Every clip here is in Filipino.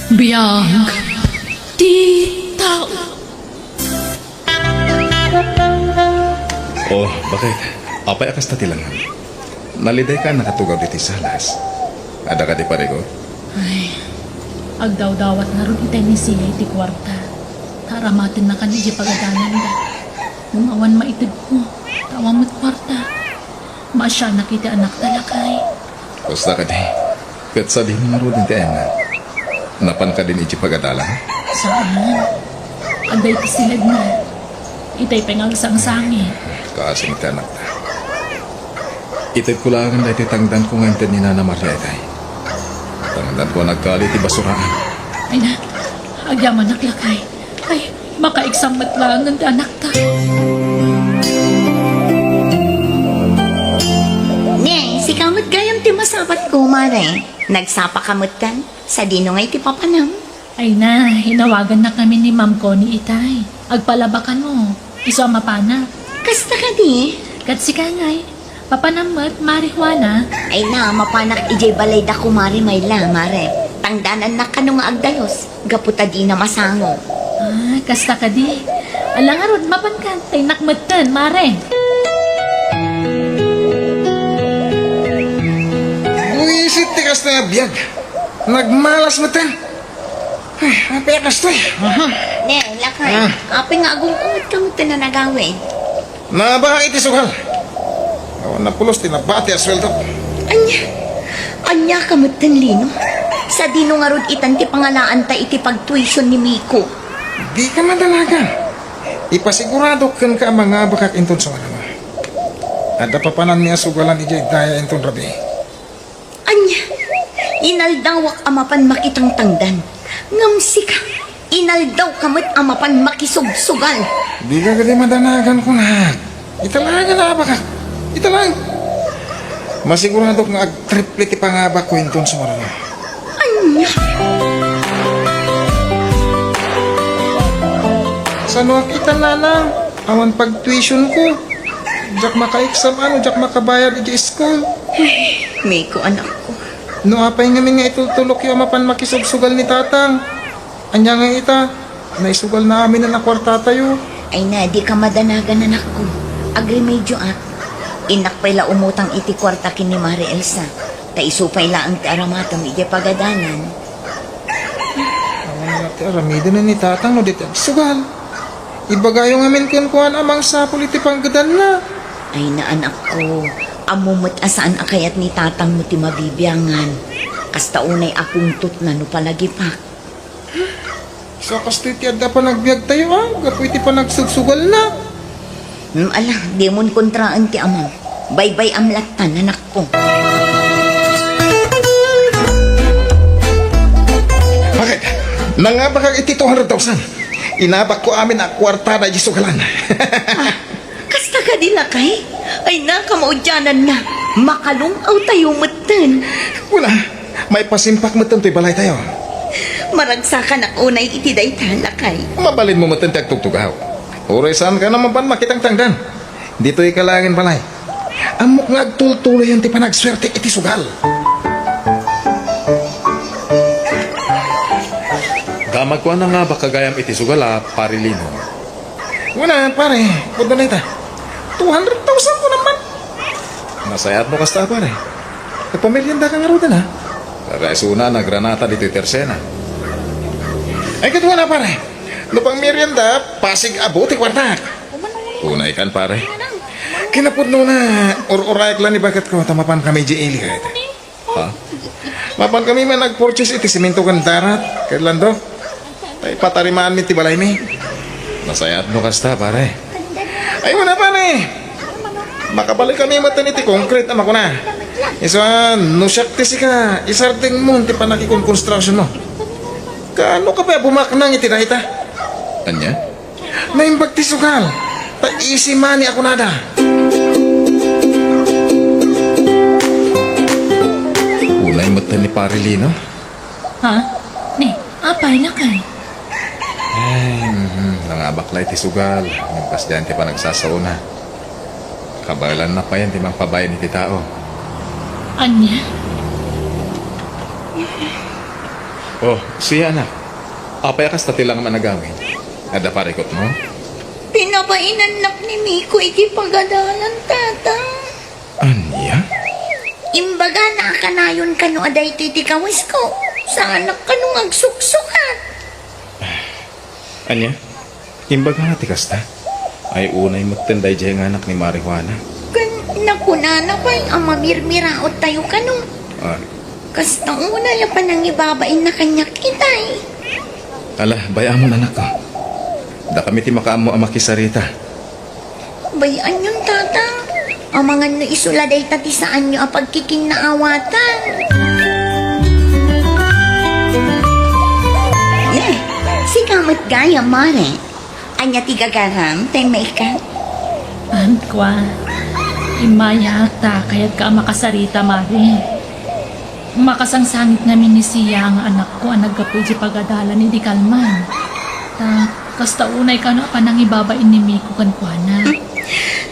Biyag di tao. Oh, bakit? Apay akas tatilangan. Naliday ka nakatugaw diti salas. Ada ka di parego? Ay, agdaw-dawat nga ron itay ni siya iti kwarta. Taramatin na ka ni di pagadanan da. Umawan maitid ko, tawamot kwarta. Masya nakita anak talakay. Basta ka di. Kat sabi mo nga ron din na. Napan ka din iti pagadalan? Saan? Agday pisilad na. Itay pengagsang-sangi. Kasing tanak ta. Itay kulangan na iti tangdan ko nga ni Nana Maria itay. Tangdan ko nagkali ti basuraan. Ay na, agyaman naklakay. Ay, makaiksammat lang ng anak ta. Ne, si kamot gayam ti masapat ko, mare. Nagsapa kamot kan, sa dino nga iti papanam. Ay na, hinawagan na kami ni Ma'am Connie itay. Agpalabakan mo, iso ang mapana. Kasta ka di? Kat si Kangay, papanamat, marihuana. Ay na, mapanak ijay balay da kumari may la, mare. Tangdanan na ka nung agdayos, gaputa di na masango. Ah, kasta ka di. Alangarod, mapankan, tay nakmatan, mare. Buisit ti kas na biyag. Nagmalas mo tan. Ay, apay kas to. Ne, lakay, apay nga agong umit kamot na nagawin. Nabaka iti sugal. Awan na pulos tinabati asweldo. Anya kamot lino. Sa dino nga rod itan ti pangalaan ta iti pag-tuition ni Miko. Di ka madalagan. Ipasigurado kan ka mga bakak inton sa manama. Ada papanan niya sugalan ijay daya inton rabi. Anya, inaldawak amapan makitang tangdan. Ngamsi ka, inaldaw kamot amapan makisugsugal. Di ka gadi madanagan ko na. Italaga na bakak. Italang. Masigurado nga ag-triple ti pangabak ko inton sa manama. Anya, Sa nuwak itananang, awan pag-tuition ko. Diyak maka-exam diyak makabayad iti school. Miko anak ko. No apay ngamin nga itultulok yung mapan makisugsugal ni tatang. Anya nga ita, naisugal na amin na nakwarta tayo. Ay na, di ka madanagan anak ko. Agrimedyo at. Inak pa'y la umutang iti kwarta kin ni Mari Elsa. Ta isupay la ang aramatam iti pagadanan. Awan na ti aramido na ni tatang no dito sugal. Ibagayong amin kuan amang sapul iti panggadan na. Ay na anak ko, amumot asaan akayat ni tatang mo ti mabibiyangan. Kasta unay akong tutna no palagipak. Sa kastiti adda pa nagbiag tayo gapu iti pa nagsugsugal na. Ala, di mon kontraan ti amang. Baybay amlatan anak ko. Bakit? Nangabakag iti 200,000. Inabak ko amin ang kwarta na iti sugalan. Kasta ka dila kay? Ay na, kamaudyanan na. Makalungaw tayo matan. Wala, may pasimpak mo to'y balay tayo. Maragsakan ang unay iti daytala kay. Mabalin mo matintag tugtugaw. Uray saan ka naman pan makitang tangdan. Dito ikalangin balay. Amok nga agtultuloy ang ti panagswerte iti sugal. Damag ko na nga ba kagayam iti sugala, parilino. Wala pare, punta na ita. 200,000 ko naman. Masayat mo kasta pare. Nagpamilyanda ka nga rudan ha. Kakaisuna na granata dito tersena. Ay katuwa na pare. Lupang merienda, pasig abuti kwarta. Tunay kan pare. Kinapudno na or-orayak lang ni bakat ko tamapan kami JL kahit. Ha? Mapan kami man nag-purchase iti simento kan darat. Kailan do? Ay patarimaan mi ti balay mi. Masayat mo kasta pare. Ay wala pa na eh. Makabalik kami matan iti concrete ama ko na. Isa no syakti si ka isarting mo ti panakikon construction mo. Kaano ka pa bumaknang iti dahita? Anya? Naimbag ti sugal. Ta easy money ako nada. Unay mata ni parilino. Ha? Ne, apay na kay. Ay, nangabaklay ti sugal. Nagpas dyan ti pa nagsasauna. Kabalan na pa yan ti mangpabayan ni ti tao. Anya? Oh, siya anak. Apay akas tati lang managawin. Ada parikot mo? Pinapainanak ni Miko iti pagadalan, tata. Anya? Imbaga na kanayon kano aday titikawis ko. Sa anak kanong agsuksukan. Anya? Imbaga nga tikasta. Ay unay magtanday dyan nga anak ni Marijuana. Nakunana pa'y ang mamirmiraot tayo kano. Ah, Kasta una ya pa nang ibabain na kanya kitay. ala, bayaan mo na anak ko. Da kami ti makaamo ang makisarita. Bayaan yung tata. Ang mga no isuladay tati saan nyo ang pagkikinaawatan. Si kamot gaya, mare. Anya tigagaram, tay may ka. Kwa, imaya ta, kaya't ka makasarita, Mari. Makasangsangit namin ni siya ang anak ko ang nagkapoy si pagadalan ni Di Kalman. Kasta unay ka na pa nang ibabain ni Miko kankwana.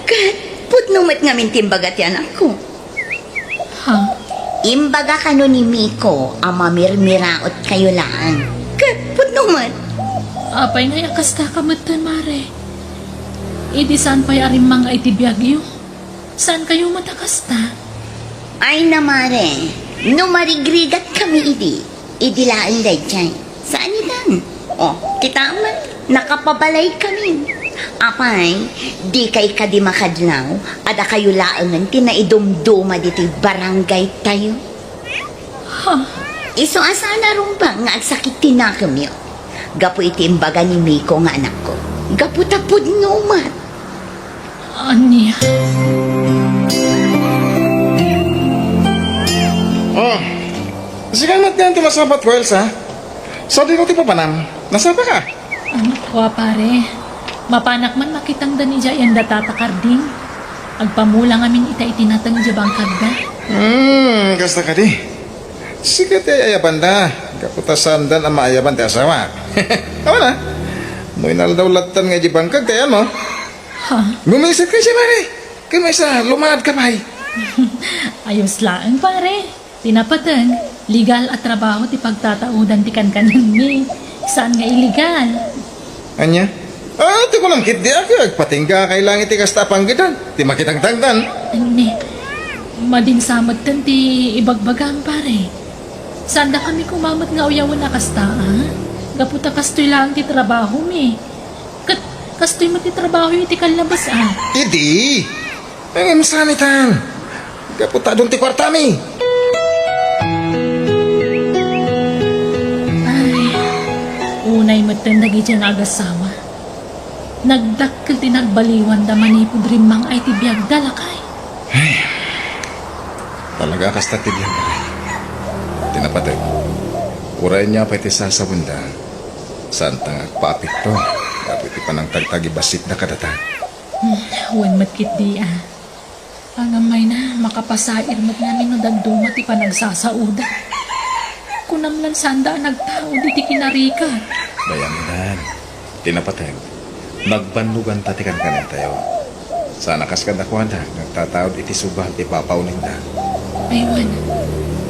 Kat, putnumat ngamin timbagat yan ako. Ha? Imbaga ka no ni Miko, ang mamirmiraot kayo lang. Kat, putnumat. Apay nga kasta kamatan, Mare. Idi saan pa'y arim mga itibiyagyo? Saan kayo matakasta? Ay na, mare. No marigrigat kami idilaan day dyan. Saan itan? Oh, kita man, nakapabalay kami. Apay, di kay kadi makadlaw, ada kayo laangan tinaidumduma diti barangay tayo. Ha? Iso asana rumpa nga agsakit tinakam yun. Gapu iti imbaga ni Miko nga anak ko. Gapu tapod numat. Anya? Oh, sigamat yan ti masabat ko, Elsa. Sa di ko ti papanam, nasaba ka? Anak ko, pare. Mapanak man makitang dani dya yan datatakarding. Agpamula ngamin ita itinatang dya bangkagda. Kasta ka di. Sige ti ayaban da. Kaputasan dan ang maayaban ti asawa. Tama na. No inaldaw latan nga di bangkag kaya mo. Ha? Gumisit ka siya, pare. Kaya may isa, lumad ka, pare. Ayos lang, pare. Tinapatang, legal at trabaho ti pagtataudan ti kankanan mi. Saan nga illegal? Anya? Ti ko lang kit di ako. Patingga kay langit ti kasta panggitan. Ti makitang tangtan. Ani, madinsamad tan ti ibagbagang, pare. Saan da kami kumamat nga uyawan na kasta, ha? Gaputa kastoy lang ti trabaho mi. Kastoy mo ti trabaho iti kalabas, ah. Idi. Ang masanitan. Kaputa doon ti kwartami. Unay matandagi dyan agasawa. Nagdakkel tinagbaliwan da manipod rimang ay tibiyag dalakay. Talaga kasta ti diyan. Tinapatay. Uray niya pa iti sasabunda. Santang agpapit to. Dapat iti panang tagtagi basit na kadata. Huwag matkit di, ah. Pangamay na, makapasair mat namin no dagduma ti panagsasauda. Kunamlan sanda nagtao di ti kinarika. Bayanan. Tinapatay. Nagbanlugan tatikan ka ng tayo. Sana kas ka nakwada. Nagtataod iti subal ti papaunin da. Aywan,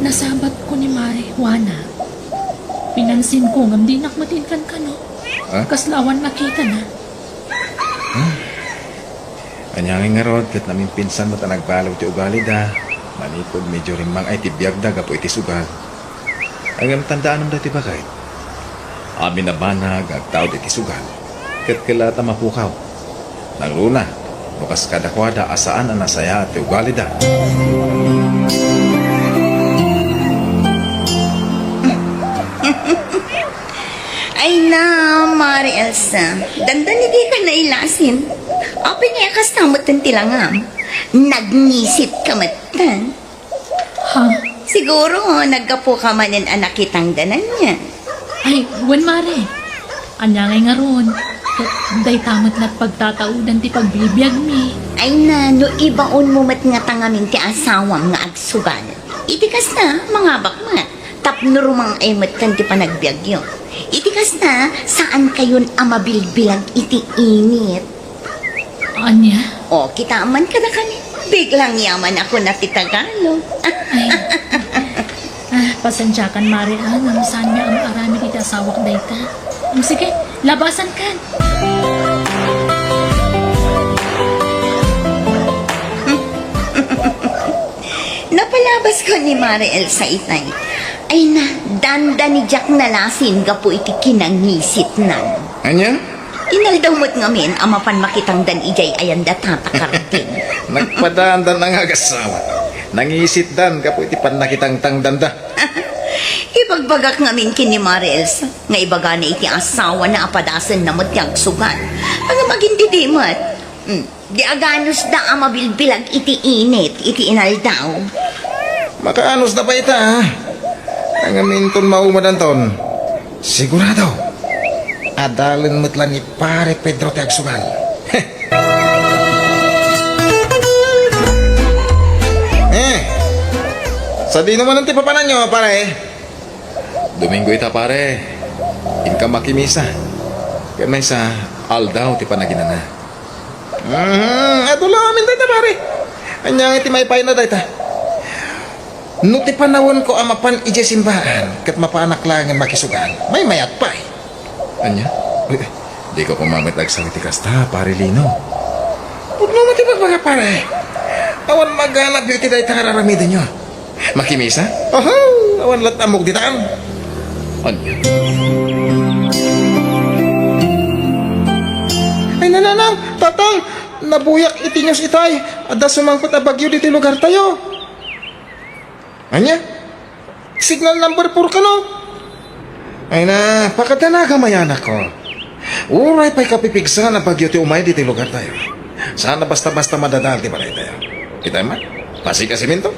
nasabat ko ni Mari, Juana. Pinansin ko ngam di nakmatinkan ka, no? Ha? Kaslawan nakita na. Anyangin nga rod, kat namin pinsan mo ta nagbalaw ti ugali da. Manipod medyo rimang ay tibiyag da, gapo iti sugal. Ang tandaan mo dati bakay. Amin na banag, agtaod iti sugal. Kat kilata mapukaw. Nagluna, bukas kadakwada asaan ang nasaya at ugali da. Ay na, Mari Elsa. Dandan hindi ka nailasin. Apin nga kasamot ng tilangam. Nagnisip ka matan. Ha? Siguro, nagkapo ka man ng anak kitang danan niya. Ay, wan Mari. Anyangay nga ron. Day tamat na't pagtataudan ti pagbibiyag mi. Ay na, no ibaon mo mat nga tangamin ti asawam nga agsugal. Itikas na, mga bakmat. Tapno rumang ay mat kan ti panagbiagyo. Itikas na, saan kayon amabilbilang iti init? Anya? O, kita man ka na kani. Biglang yaman ako na ti Tagalog. Pasensya kan, Mare, Nang saan niya ang arami dito asawak day ka. Sige, labasan kan. Napalabas ko ni Mariel sa itay. Ay na, danda ni Jack nalasin ka po iti kinangisit nan. Anya? Inaldamot ngamin, amapan makitang dan ijay ayan da tatakarating. Nagpadaan-dan ang agasawa. Nangisit dan, kapo iti pan nakitang tangdanda. Ibagbagak ngamin kini Mariel nga ibaga na iti asawa na apadasan na matyag sugan. Ang maging didimat. Di aganos da amabilbilag iti init, iti inaldaw. Makaanos na pa ita, ha? Ang aminton maumadan ton. Sigurado. Adalin mo't lang ni pare Pedro ti agsugal. Sabi naman ang tipapanan nyo, pare. Domingo ita pare. Inka makimisa. Kaya may sa aldaw ti panaginana. Ato lang amin dayta, pare. Anyang iti may na dayta. No ti panawon ko amapan ije simbahan kat mapaanak lang ang makisugan. May mayat pa eh. Anya? Di ko kumamit agsang iti kasta, pare Lino. Pudno mo ti mga pare. Awan maghanap yung ti dayta kararamidan nyo. Makimisa? Awan lat amog ditaan. Anya? Ay nananang, tatang, nabuyak itinyos itay. Ada sumangkot na bagyo dito lugar tayo. Anya? Signal number 4 ka no? Ay na, pakadanaga mayan ako. Uray pa'y kapipigsa na bagyo ti umay dito lugar tayo. Sana basta-basta madadal ti balay tayo. Kita man? Pasi ka siminto?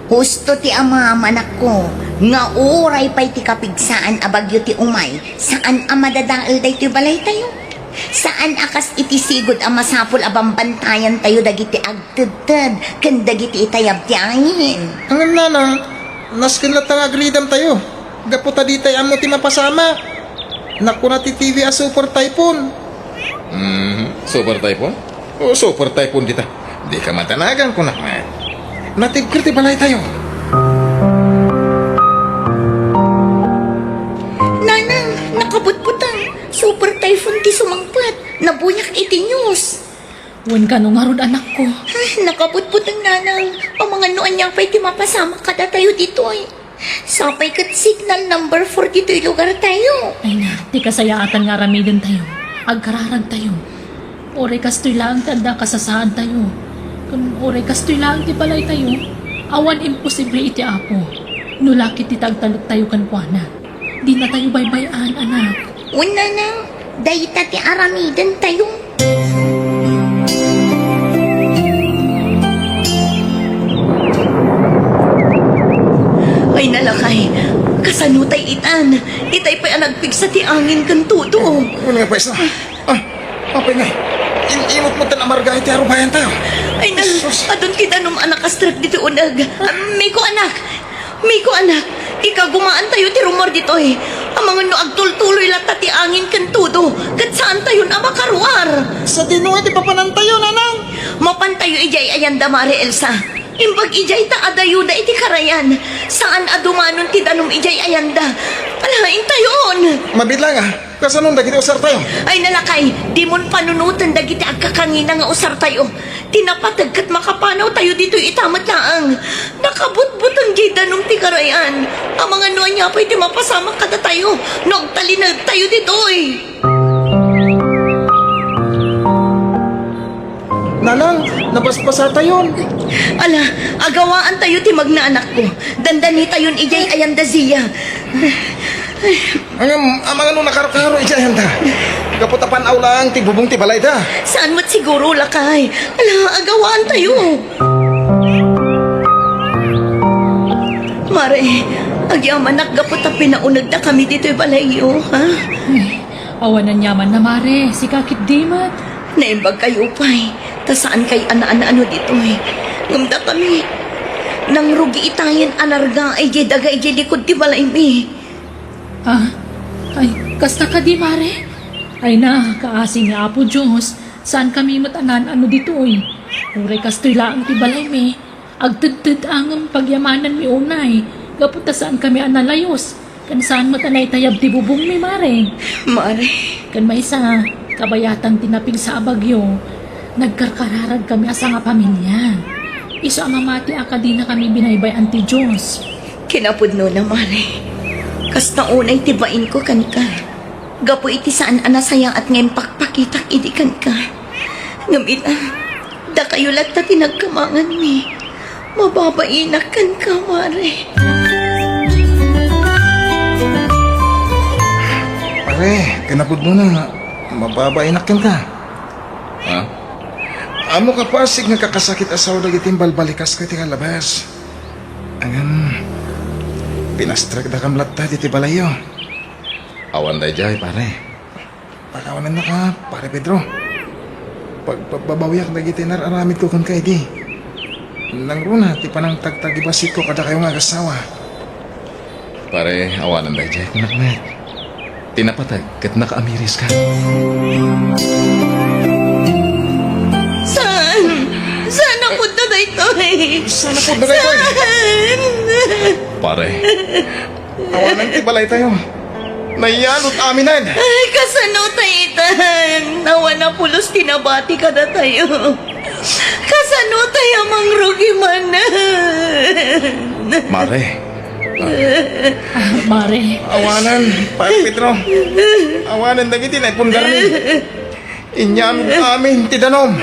Husto ti amamanak ko, nga uray pa'y ti kapigsaan abagyo ti umay, saan amadadaal day ti balay tayo? Saan akas iti sigod ang masapol abambantayan tayo dagiti agtudtad, kan dagiti itayab ti angin. Ang nanang, naskin latang agridam tayo. Gaputa di tayo amo ti mapasama. Naku na ti TV a super typhoon. Super typhoon? O super typhoon dita. Di ka matanagan ko naman. Natigkir ti balay tayo. Nanang, nakabutbutang, super typhoon ti sumangpat, nabuyak iti news. Wan ka nung harod anak ko. Nakabutbutang nanang, ang mga noan niyang pa'y ti mapasama kada tayo dito ay. Sapay kat signal number 4 dito'y lugar tayo. Ay na, di kasayaatan nga ramidan tayo. Agkararag tayo. Oray kastoy lang tanda kasasaan tayo. Kung oray kastoy lang ti balay tayo, awan imposible iti apo. Nulaki ti tagtalok tayo kankwana. Di na tayo baybayan, anak. Una nang, dayta ti aramidan tayo. Ay nalakay, kasanutay itan. Itay pa'y anagpigsa ti angin kan tudo. Ano nga pa isa? Apay nga. Inimot mo tan amarga iti arubayan tayo. Ay na, adon kita nung anak astrak dito unag. Miko anak, ikagumaan tayo ti rumor dito eh. Ang mga no agtultuloy lata ti angin kan tudo. Kat saan tayo na makaruar? Sa dinuwa di papanan tayo, nanang. Mapantayo ijay ayan da Mare Elsa. Imbag ijay ta adayuda iti karayan. Saan adumanon ti danum ijay ayanda. Alain tayon. Mabidlang ah. Kasanong dagiti usar tayo. Ay nalakay, di mon panunutan dagiti agkakangina nga usar tayo. Tinapatag kat makapanaw tayo dito itamat laang. Nakabutbut ang jay danum ti karayan. Ang mga nuan niya pwede mapasama kada tayo. Nagtalinag tayo dito eh. Nanang, nabaspasa tayon. Ala, agawaan tayo ti magnaanak ko. Dandani tayon ijay ayanda ziya. Ang mga nung nakarokaro ija yanda. Kaputapan aw lang ti bubong ti balay da. Saan mo't siguro lakay? Ala, agawaan tayo. Mare, agyaman nakgapot ang pinaunag na kami dito'y balayo, ha? Ay, awan ng yaman na mare, si kakit dimat. Naimbag kayo pa'y, ta saan kay ana-ana-ano dito'y. Ngamda kami, nang rugi itayin anarga ay jay daga ay jay likod ti balay mi. Ah, ay, kasta ka di mare? Ay na, kaasi ni Apo Diyos, saan kami matanan ano dito eh? Uray kastoy lang ti balay mi, agtudtud ang pagyamanan mi unay, Gapunta saan kami analayos. Kan saan matanay tayab ti bubong mi mare. Mare, Kan may isa kabayatan tinapig sa abagyo. Nagkarkararag kami asa nga pamilya. Iso ang mamati akadina kami binaybay anti Diyos. kinapudno na mare. Kas na unay tibain ko kanika. Gapo iti saan anasayang at ngayon pakpakitak iti kanika. Ngamit da kayo latta tinagkamangan mi. Mababainak kan ka, mare. Pare, kinapod mo na. Mababainakin ka. Ha? Amo ka pasig nga kakasakit asaw na gitimbal balikas ka iti kalabas. Angan, pinastrag da kam latta iti balayo. Awan day jay, pare. Pakawanan na ka, pare Pedro. Pagbabawiak na gitinar aramid ko kan kay di. Nang runa, ti panang tagtagibasik ko kada kayo nga kasawa. Pare, awanan day jay, kunakmet. Tinapatag, kat nakaamiris ka. Saan? Saan ang punta na ito eh? Sana po na kayo Saan? Pare, Awanan ti balay tayo. Naiyanot aminan. Ay, kasano tayo itan? Nawa na pulos tinabati ka na tayo. Kasano tayo mangrugi man na? mare. Mare, Awanan, pare Pedro. Awanan dagiti na pundarni. Inyam amin ti danom.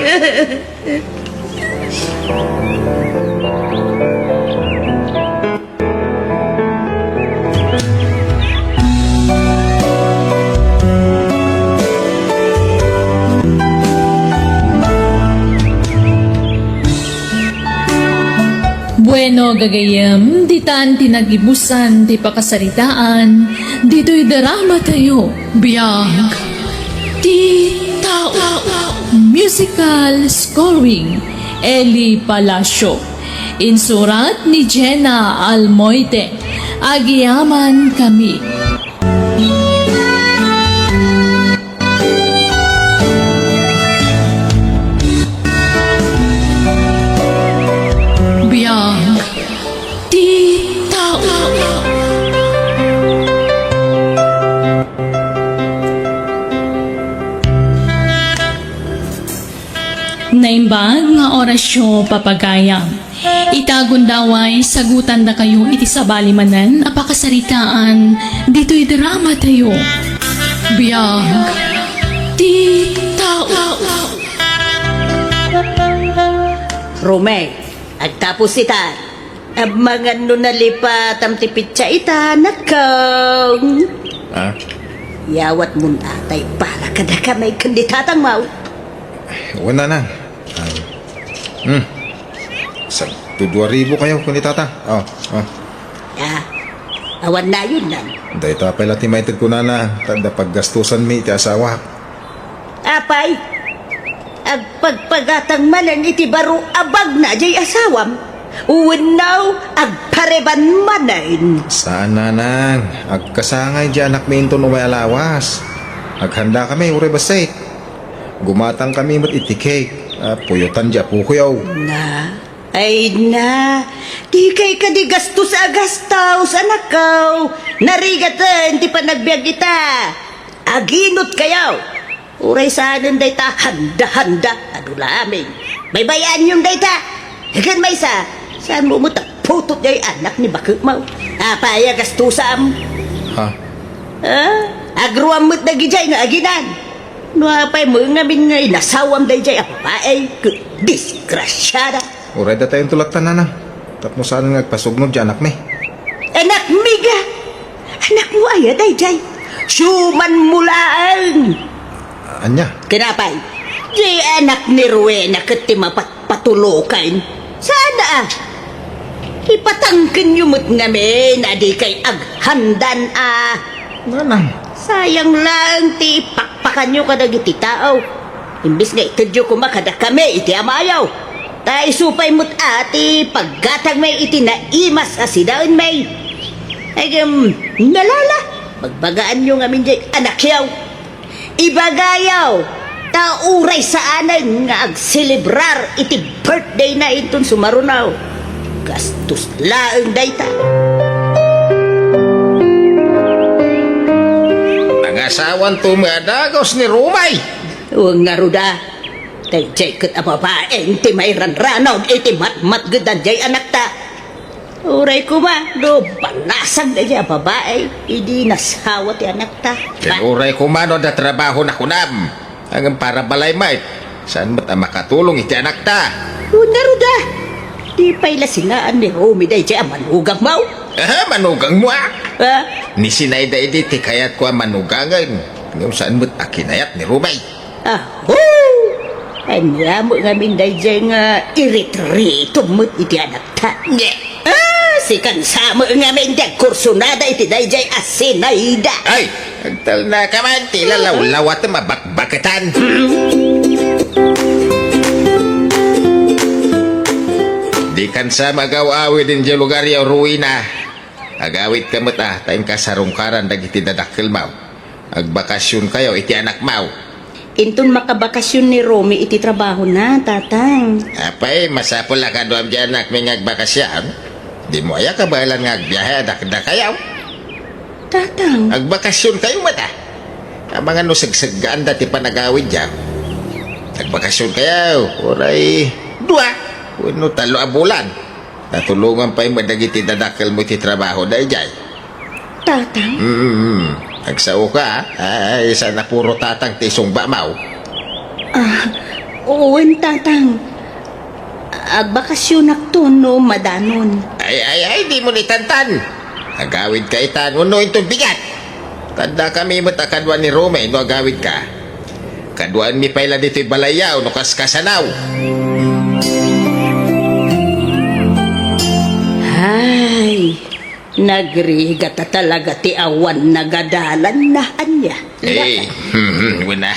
bueno gagayam, ditan tinagibusan, di pakasaritaan, dito'y darama tayo, biyag, di tao, musical scoring, Eli Palacio, insurat ni Jenna Almoite, agiyaman kami. Biyag, di tao. Naimbag nga orasyo papagayam. Itagon daway sagutan na kayo iti sabali manan apakasaritaan dito'y drama tayo. Biyag, di tao. Romeg, agtapos ita. Mga nunalipat ang tipitsa ita, nakaw. Ha? Yawat mo na tay para kada ka may kandidatang mau. Wala na. Sa 2,000 kayo kung itata. Oh. Ah, awan na yun nan. Dahil ito pala timaited ko na tanda paggastusan mi iti asawa. Apay, agpagpagatang manan iti baro abag na jay asawam. Uwinaw, agpareban manan. Saan na nang? Agkasangay di anak mi into no may alawas. Aghanda kami, ure basay. Gumatang kami mat iti cake. Puyotan di apukuyaw. Ay na, di kay ka di gastos agastaw sa nakaw. Narigatan, di pa nagbiag ita. Aginot kayaw. Uray saanan day ta, handa-handa. Ano laming. May bayan yung day ta. Hagan may sa, saan mo mo putot day anak ni Bakit Mau. Apaya gastusam. Ha? Agruam mo't nagijay nga aginan. No apay mo nga min nga inasawam day jay apapay. Disgrasyada. Uray da tayong tulak tanan. Tapos saan nagpasugnod di anak mi? Anak miga. Anak mo ay day jay. Suman mulaan. Anya? Kinapay. Di anak ni Rowena katima patulukan. Sana ipatangkin yumot ngamin na di kay aghandan Nanang. Sayang lang ti pakpakan nyo kadag iti tao. Imbis nga itadyo kumakada kami iti amayaw. Tay supay mo't ati paggatag may iti naimas asidaon may. Ay nalala. Magbagaan nyo ngamin di anak yaw. Ibagayaw. Tauray sa anan nga agselebrar iti birthday na iton sumarunaw. Gastos laeng dayta. asawan tumadagos ni Rumay. Huwag nga ruda. Dayjay kat ang babaeng ti may ranranon iti matmat gadan jay anak ta. Uray ko ba, do panasag na jay babae, idi nasawa ti anak ta. Tinuray ko mano na trabaho na kunam. Hanggang para balay mait. Saan mo't makatulong iti anak ta? Huwag nga ruda. Di pa'y lasingaan ni Romy dayjay ang manugang mau. Manugang mo ah. Ha? Ni sinayda iti ti kayat ko ang manugangan. Ngayon saan mo't akinayat ni Rumay. Aho! Anya mo nga minday nga iritrito mo't iti anak ta. Nye! Sikan sama nga minday kursunada iti dayjay asinayda. Ay! Agtal na ka man, tila lawlawat na mabakbakatan. Di kan sa magaw-awi din dyan lugar yaw ruina. Agawit ka mo't tayong kasarungkaran dagiti dadakil mau. Agbakasyon kayo iti anak mau. Intun makabakasyon ni Romy iti trabaho na, tatang. Apay, masapol na ka doon dyan anak may ngagbakasyan. Di mo aya kabalan nga agbiyahe dakda kayaw. Tatang, Agbakasyon kayo mata. Ang mga nusagsagaan dati pa nagawid dyan. Agbakasyon kayaw. Oray, dua. Uno talo a bulan. Natulungan pa yung madagiti dadakil mo iti trabaho dahil dyan. tatang, Agsao ka, ay isa na puro tatang tisong bamaw. uwin tatang. Agbakasyon akto no madanon. Ay, di mo ni tantan. Agawid ka itan, uno itong bigat. Tanda kami matakadwan ni Rome, no agawid ka. Kaduan mi pala dito'y balayaw, no kaskasanaw. Ay, nagrigat na talaga ti awan nagadalan na anya. Wala.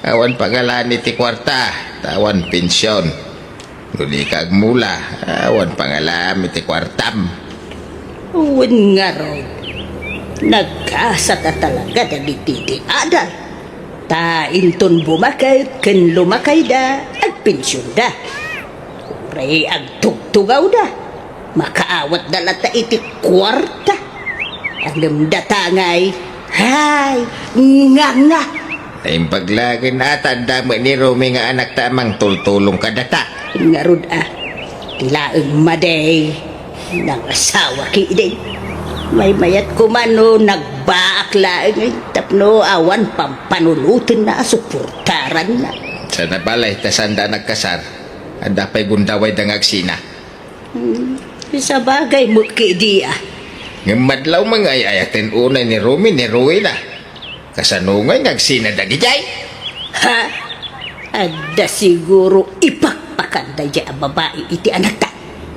Awan pangalan ni ti kwarta, tawan pensyon. Nuli kag mula, awan pangalan ni ti kwartam. Uwin nga ron. Nagkasa na talaga dagiti ti adal. Ta inton bumakay, ken lumakay da, agpensyon da. Uray agtugtugaw da. Makaawat na lata iti kwarta. Ang datangay, hay, nga. Ay paglagin na tanda mo ni Rome nga anak tamang tultulong kadata. Nga rod tilaeng maday, nang asawa ki day. May mayat ko man no, nagbaak laeng, tapno awan pampanulutin na, suportaran na. Sa nabalay, tasanda nagkasar. Anda pa'y gundaway dangagsina. Sa bagay mo ki diya. Ng madlaw mga ayayatin unay ni Rumi ni Rowena. Kasanungay nagsina dagijay. Ha? Ada siguro ipakpakan da diya ang babae iti anak ta.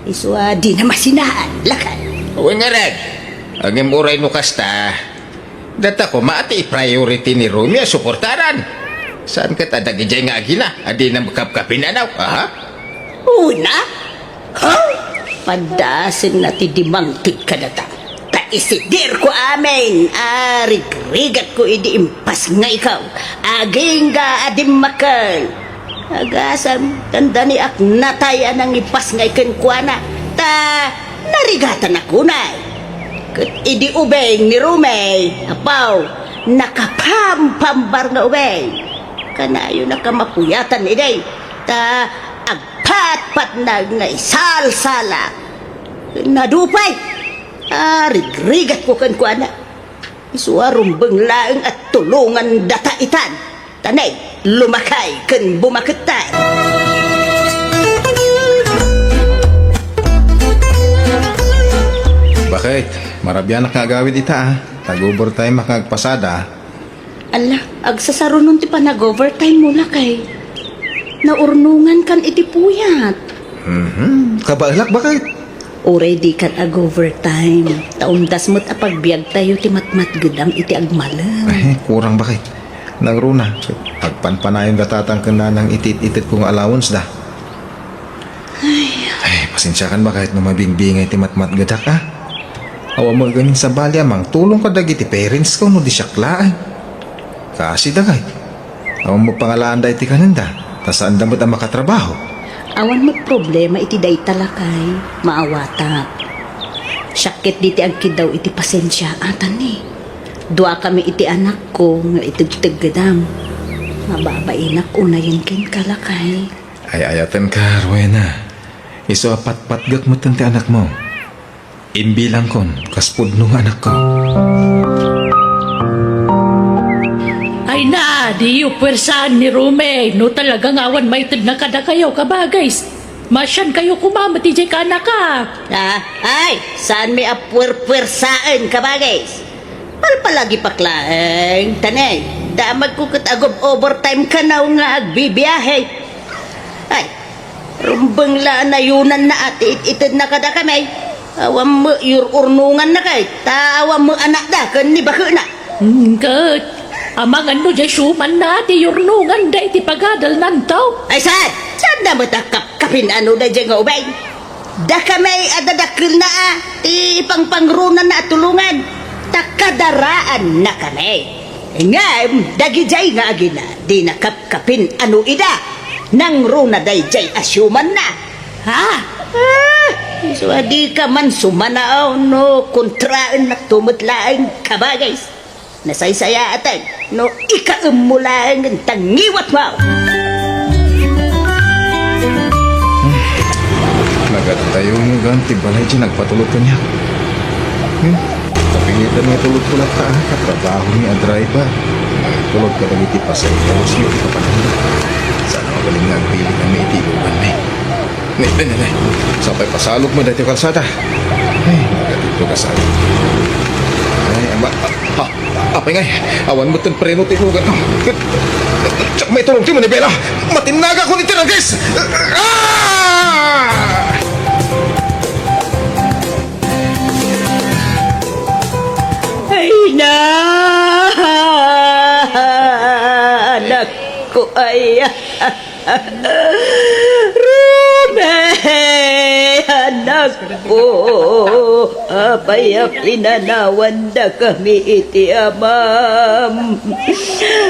Iswa di na masinaan, lakan. Uwi nga rin. Ang imuray no kasta. Data ko maati priority ni Rumi ang suportaran. Saan ka tadagijay nga agina? Adi na makapkapinanaw, ha? Una? Ha? Padasin na ti dimangtig ka na ta. Isidir ko amin, rigat ko idi impas nga ikaw, aging ga adim makal. Agasam, tanda ni ak natay anang ipas nga ikan kuana, ta narigatan ako na. Kat idi ubeng ni Rumay, apaw, nakapampambar nga ubeng. Kanayo nakamapuyatan iday, ta agpat-pat na nga isalsala. Nadupay! Rigat ko kan kuana. Isuarum benglaeng at tulungan data itan. Tanay, lumakay kan bumaketay. Bakit? Marabyan na kagawid ita Tag-over tayo makagpasada. Ala, agsasarunon ti pa nag-overtime mula kay. Naurnungan kan iti puyat. Kabalak bakit? Already kan ag-overtime. Taundas mo't apagbiag tayo ti matmat gedang iti agmalam. Ay, kurang bakit? Nagruna. Pagpanpanayon gatatang ka na ng itit-itit kong allowance da. Ay, pasensya kan ba kahit na mabingbingay ti matmat gadak ha? Awa mo ganin sa balya mang tulong ka dagiti parents ko no di syaklaan. Kasi dagay. Awa mo pangalaan da iti kananda. Tasaan da mo ta makatrabaho. Awan mo't problema iti day talakay. Maawata. Syakit diti ang kidaw iti pasensya atan ni. Dua kami iti anak ko nga itagtag gadam. Mababain ako na yun ken kalakay. Ay ayatan ka, Rowena. Iso apat-patgak mo tanti anak mo. Imbilang kon, kaspud nung anak ko. Ay na, di yu pwersaan ni Rume. No talagang awan maitid na kada kayo kabagays. Masyan kayo kumamati jay ka anak ka. Ay, saan may apwer-pwersaan ka bagay? Palpalagi paklaeng, tanay. Damag ko katagob overtime ka na nga agbibiyahe. Ay, rumbang la na yunan na ati itid na kada kamay. Awam mo urnungan na kay. Tawam mo anak da, kan ni baka na. Kat, amang ano jay suman na ti yurnungan da iti pagadal nantaw. Ay, saan? Saan na matakap-kapin ano na dyan nga ubay? Da kamay adadakil na ti pangpangrunan na tulungan. Takadaraan na kami. Nga, dagijay nga agina, di nakapkapin ano ida. Nang runa day jay asyuman na. Ha? So, di ka man sumanaaw, no, kontraan na tumutlaan ka ba, guys? Nasaysaya atan, no, ikaumulaan ng tangiwat mo. Nagatayo mo ganti balay dyan nagpatulog ka niya. Kapingitan niya tulog ko lang ka, katrabaho niya driver. Tulog ka bagiti pa sa ikaw siyo ikapananda. Sana magaling nga ang pili kami itilugan na Nay. Sampai pasalog mo dati kalsada. Ay, magatito ka sa akin. Ay, apay ngay. Awan mo itong preno tilugan. May tulong ti mo ni Bella. Matinaga ko ni Tiragis. Ay na, anak ko ay Rume, anak ko, apay pinanawan na kami iti amam.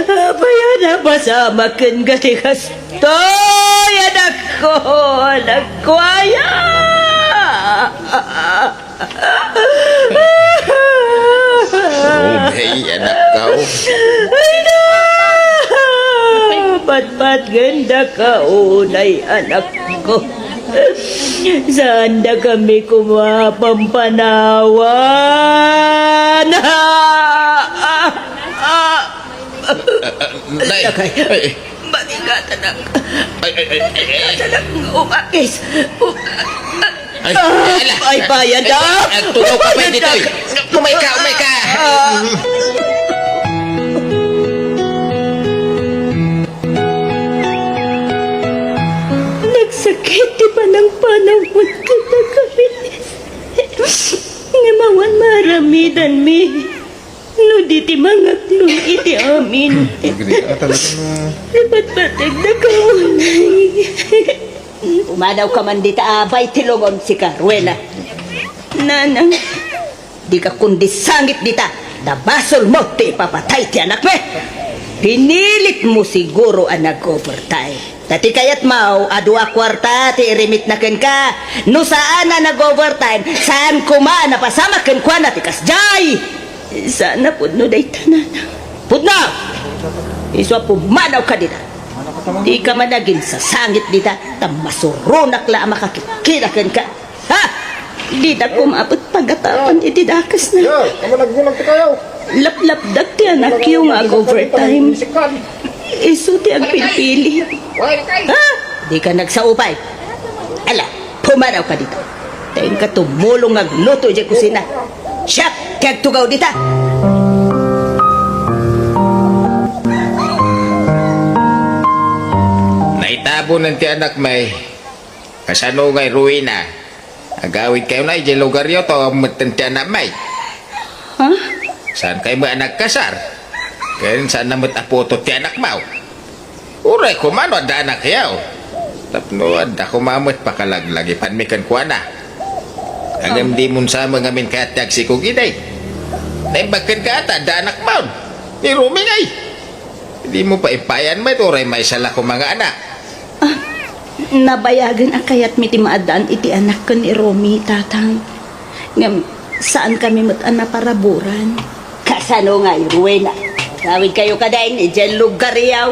Apay na pasama ken gatikas toy, anak ko aya. Hey, anak kau. Ay na! Pat ganda ka, unay anak ko. Saan na kami kumapampanawan? Nay, ay, Balikat anak. ay, Anak, umakis. ay, Bayan na! tugaw ka pa dito. Umay ka. Nagsakit di pa ng panahon ka na kami. Ngamawan maramidan mi. No di ti mga klon iti amin. Talaga mo. Lipat-patag na kaunay. Umadaw ka man dita abay tilungon si Carwela. Nanang, di ka kundi sangit dita. Nabasol mo ti papatay ti anak me. Pinilit mo siguro ang nag-overtime. Dati kayat mau, adua kwarta ti irimit na ken ka. No saan na nag-overtime, saan kuma napasama ken kwa na ti kasjay. Sana pudno day tanan. Pudno! Iswa pumanaw ka dita. Di ka managin sa sangit dita. Tamasurunak la makakikirakan ka. Ha? Di na kumabot pagatapan itidakas na. Kamu naggulang ti kayo. Lap-lapdag ti anak yung overtime. Iso ti ang pinipili. Ha? Di ka nagsaupay. Ala, pumanaw ka dito. Tayo ka tumulong agluto dyan kusina. Siyak, kaya tugaw dita. Naitabo ng ti anak may. Kasano ngay ruina. Agawid kayo na, dyan lugar yun to, matan ti anak may. Ha? Saan kayo mo anak kasar? Kaya saan namat apoto ti anak mau? Uray, kumano ada anak yaw. Tapno, ada kumamot pakalaglagi panmikan ko na. Agam di mun sa mga min katag si kugiday. Naibakan ka ata, ada anak mau. Ni Rumi ngay. Hindi mo pa ipayan mo ito, uray may sala ko mga anak. Nabayagan ang kayat miti maadaan iti anak ko ni Romy, tatang. Ngam, saan kami mataan na paraburan? kasano nga, Ruena. Tawid kayo kadain, dyan lugar yaw.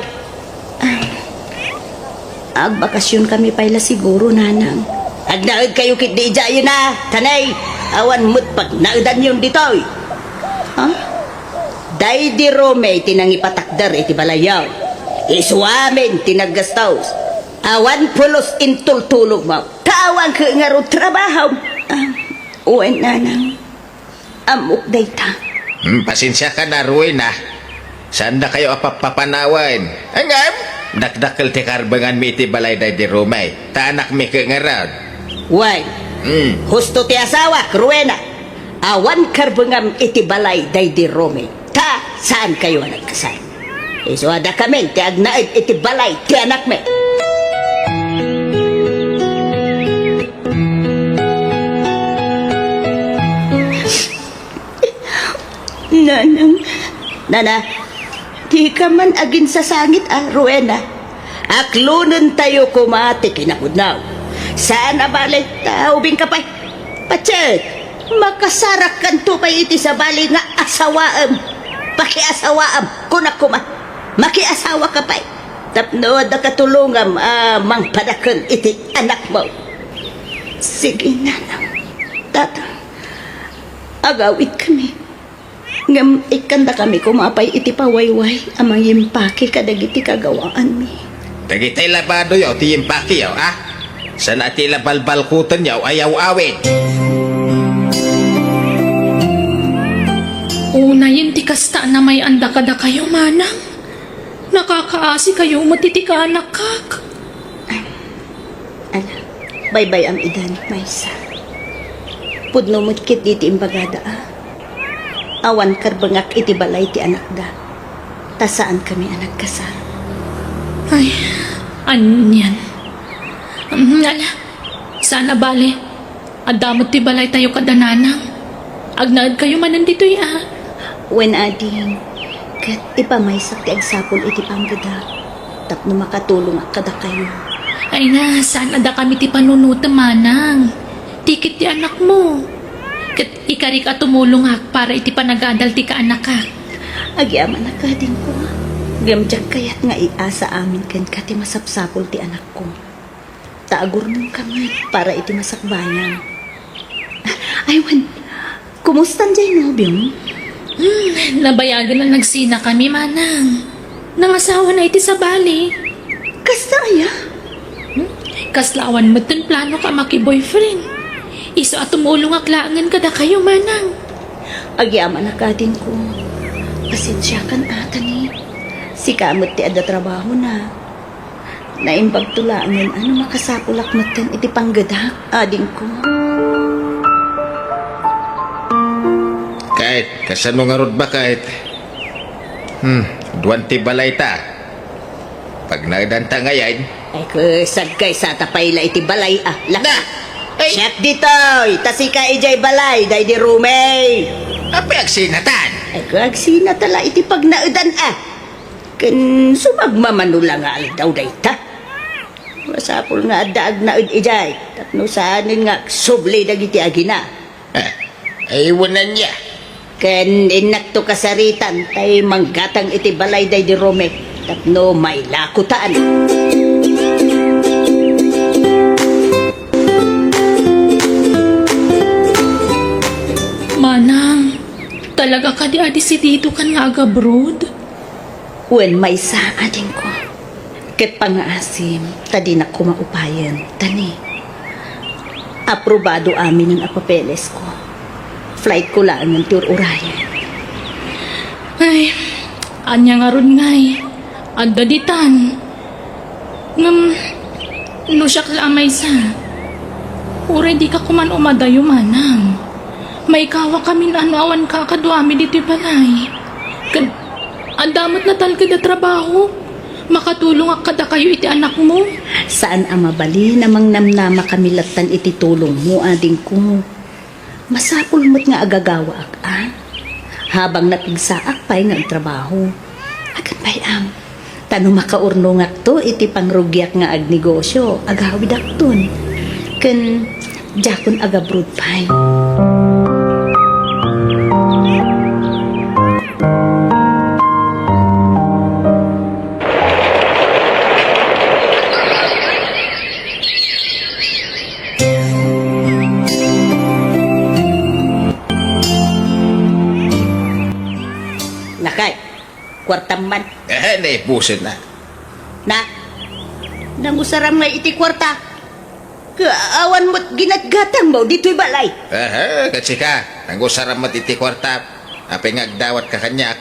Agbakasyon kami pala siguro, nanang. Agnaud kayo kit di jayo na, tanay. Awan mo't pag naudan yun dito. Ha? Day di Rome, tinang ipatakdar, iti balayaw. Isuamin, tinaggastaws. Awan pulos intultulog mo. Tawang ka nga ro trabaho. Uwan, nanang. Amok day ta. Pasensya ka na, Ruena. Saan na kayo apapapanawan? Angam? Nakdakal ti karbangan mi iti balay day di Romay. Taanak mi ka nga rod. Why? Husto ti asawa, Ruena. Awan karbangam iti balay day di Rome. Ta, saan kayo nagkasal? Isuada kami, ti agnaid iti balay, ti anak me. Nana, di ka man agin sa sangit, Ruena. Aklunan tayo kumati kinakudnaw. Saan na balik, taubing ka pa. Pachet, makasarak kan tupay iti sa bali nga asawaam. Pakiasawaam, kunakuma. Makiasawa ka pa. Tapno, da katulungam, mang padakan iti anak mo. Sige, nanang. Tata, agawit kami. Ngam ikanda kami kumapay iti pawayway amang yimpaki kadagiti kagawaan mi. Dagitay labado yaw, ti yimpaki yaw, ah? Sana ti labalbalkutan yaw, ayaw awin. Unayin ti kasta na may anda kada kayo, manang. Nakakaasi kayo matitika anak kak. Ala, bye-bye ang idan, Maysa. Pudno mo't kit diti imbagada, Awan karbangak iti balay ti anak da. Tasaan kami anak kasar. Ay, anyan. Ala, sana bale. Adamot ti balay tayo kadananang. Agnaad kayo manan dito'y When ading, kat ipamaysak ti agsapol iti panggada. Tapno makatulong kada kayo. Ay na, sana da kami ti panunuta manang. Tikit ti anak mo. Kat ikarik at tumulong para iti panagadal ti ka anak ka. Agyaman na ka din ko. Gamjag kayat nga iasa amin kan kati masapsapol ti anak ko. Taagur nung kami para iti masakbayan. Aywan, kumustan dyan nobyong? Nabayagan na nagsina kami manang. Nangasawa na iti sa bali. Kasta aya? Kaslawan mo tin plano ka maki-boyfriend. Iso at tumulong aklangan kada kayo manang. Agyaman na ka din ko. Pasensya kan ata ni. Si kamot ti ada trabaho na. Naimbag tulangan makasapulak matan iti panggadak ading ko. Kahit, kasano nga rod ba kahit? Duwan ti balay ta. Pag nagdanta ngayon, Ay kusag kay sa tapayla iti balay Laka! na! Ay, Chef ditoy! Tasika ijay balay, day di rumay! apa yung sinatan? Ay kagsina tala iti pagnaudan Kan sumagmamanula nga aldaw day ta. Masapul nga adaag naud ijay. Tapno saanin nga subli dagiti agina. Ay, wanan niya. Kan inakto kasaritan tay manggatang iti balay day di Rome. Tapno may lakutaan. Manang, talaga ka di adisidido kan nga agabroad? Wen may sa ading ko. Ket pangaasim, tadi na kumaupayan. Tani. Aprobado amin ang apapeles ko. Flight ko lang ng tour urayan. Ay, anya nga ron ngay. Adda ditan. No siya kalamay sa. Ure di ka kuman umadayo manang. May kawa kami na anawan kakaduami dito balay. Adamot na talaga na trabaho. Makatulong kada kayo iti anak mo. Saan ang mabali namang namnama kami latan iti tulong mo ading ko. Masapul mo't nga agagawa Habang napigsaak pa'y nga ang trabaho. Agan pa'y tanong makaurno nga to iti pangrugyak nga agnegosyo. Agawid akton. Kan jakon agabrod pa'y. Nakay, kwarta man. Naipusin na. Na, nangusaram nga iti kwarta. Kaawan mo't ginatgatang mo dito'y balay. Kasi ka, ang usarang matiti kwarta, apay ngagdawat ka kanyak.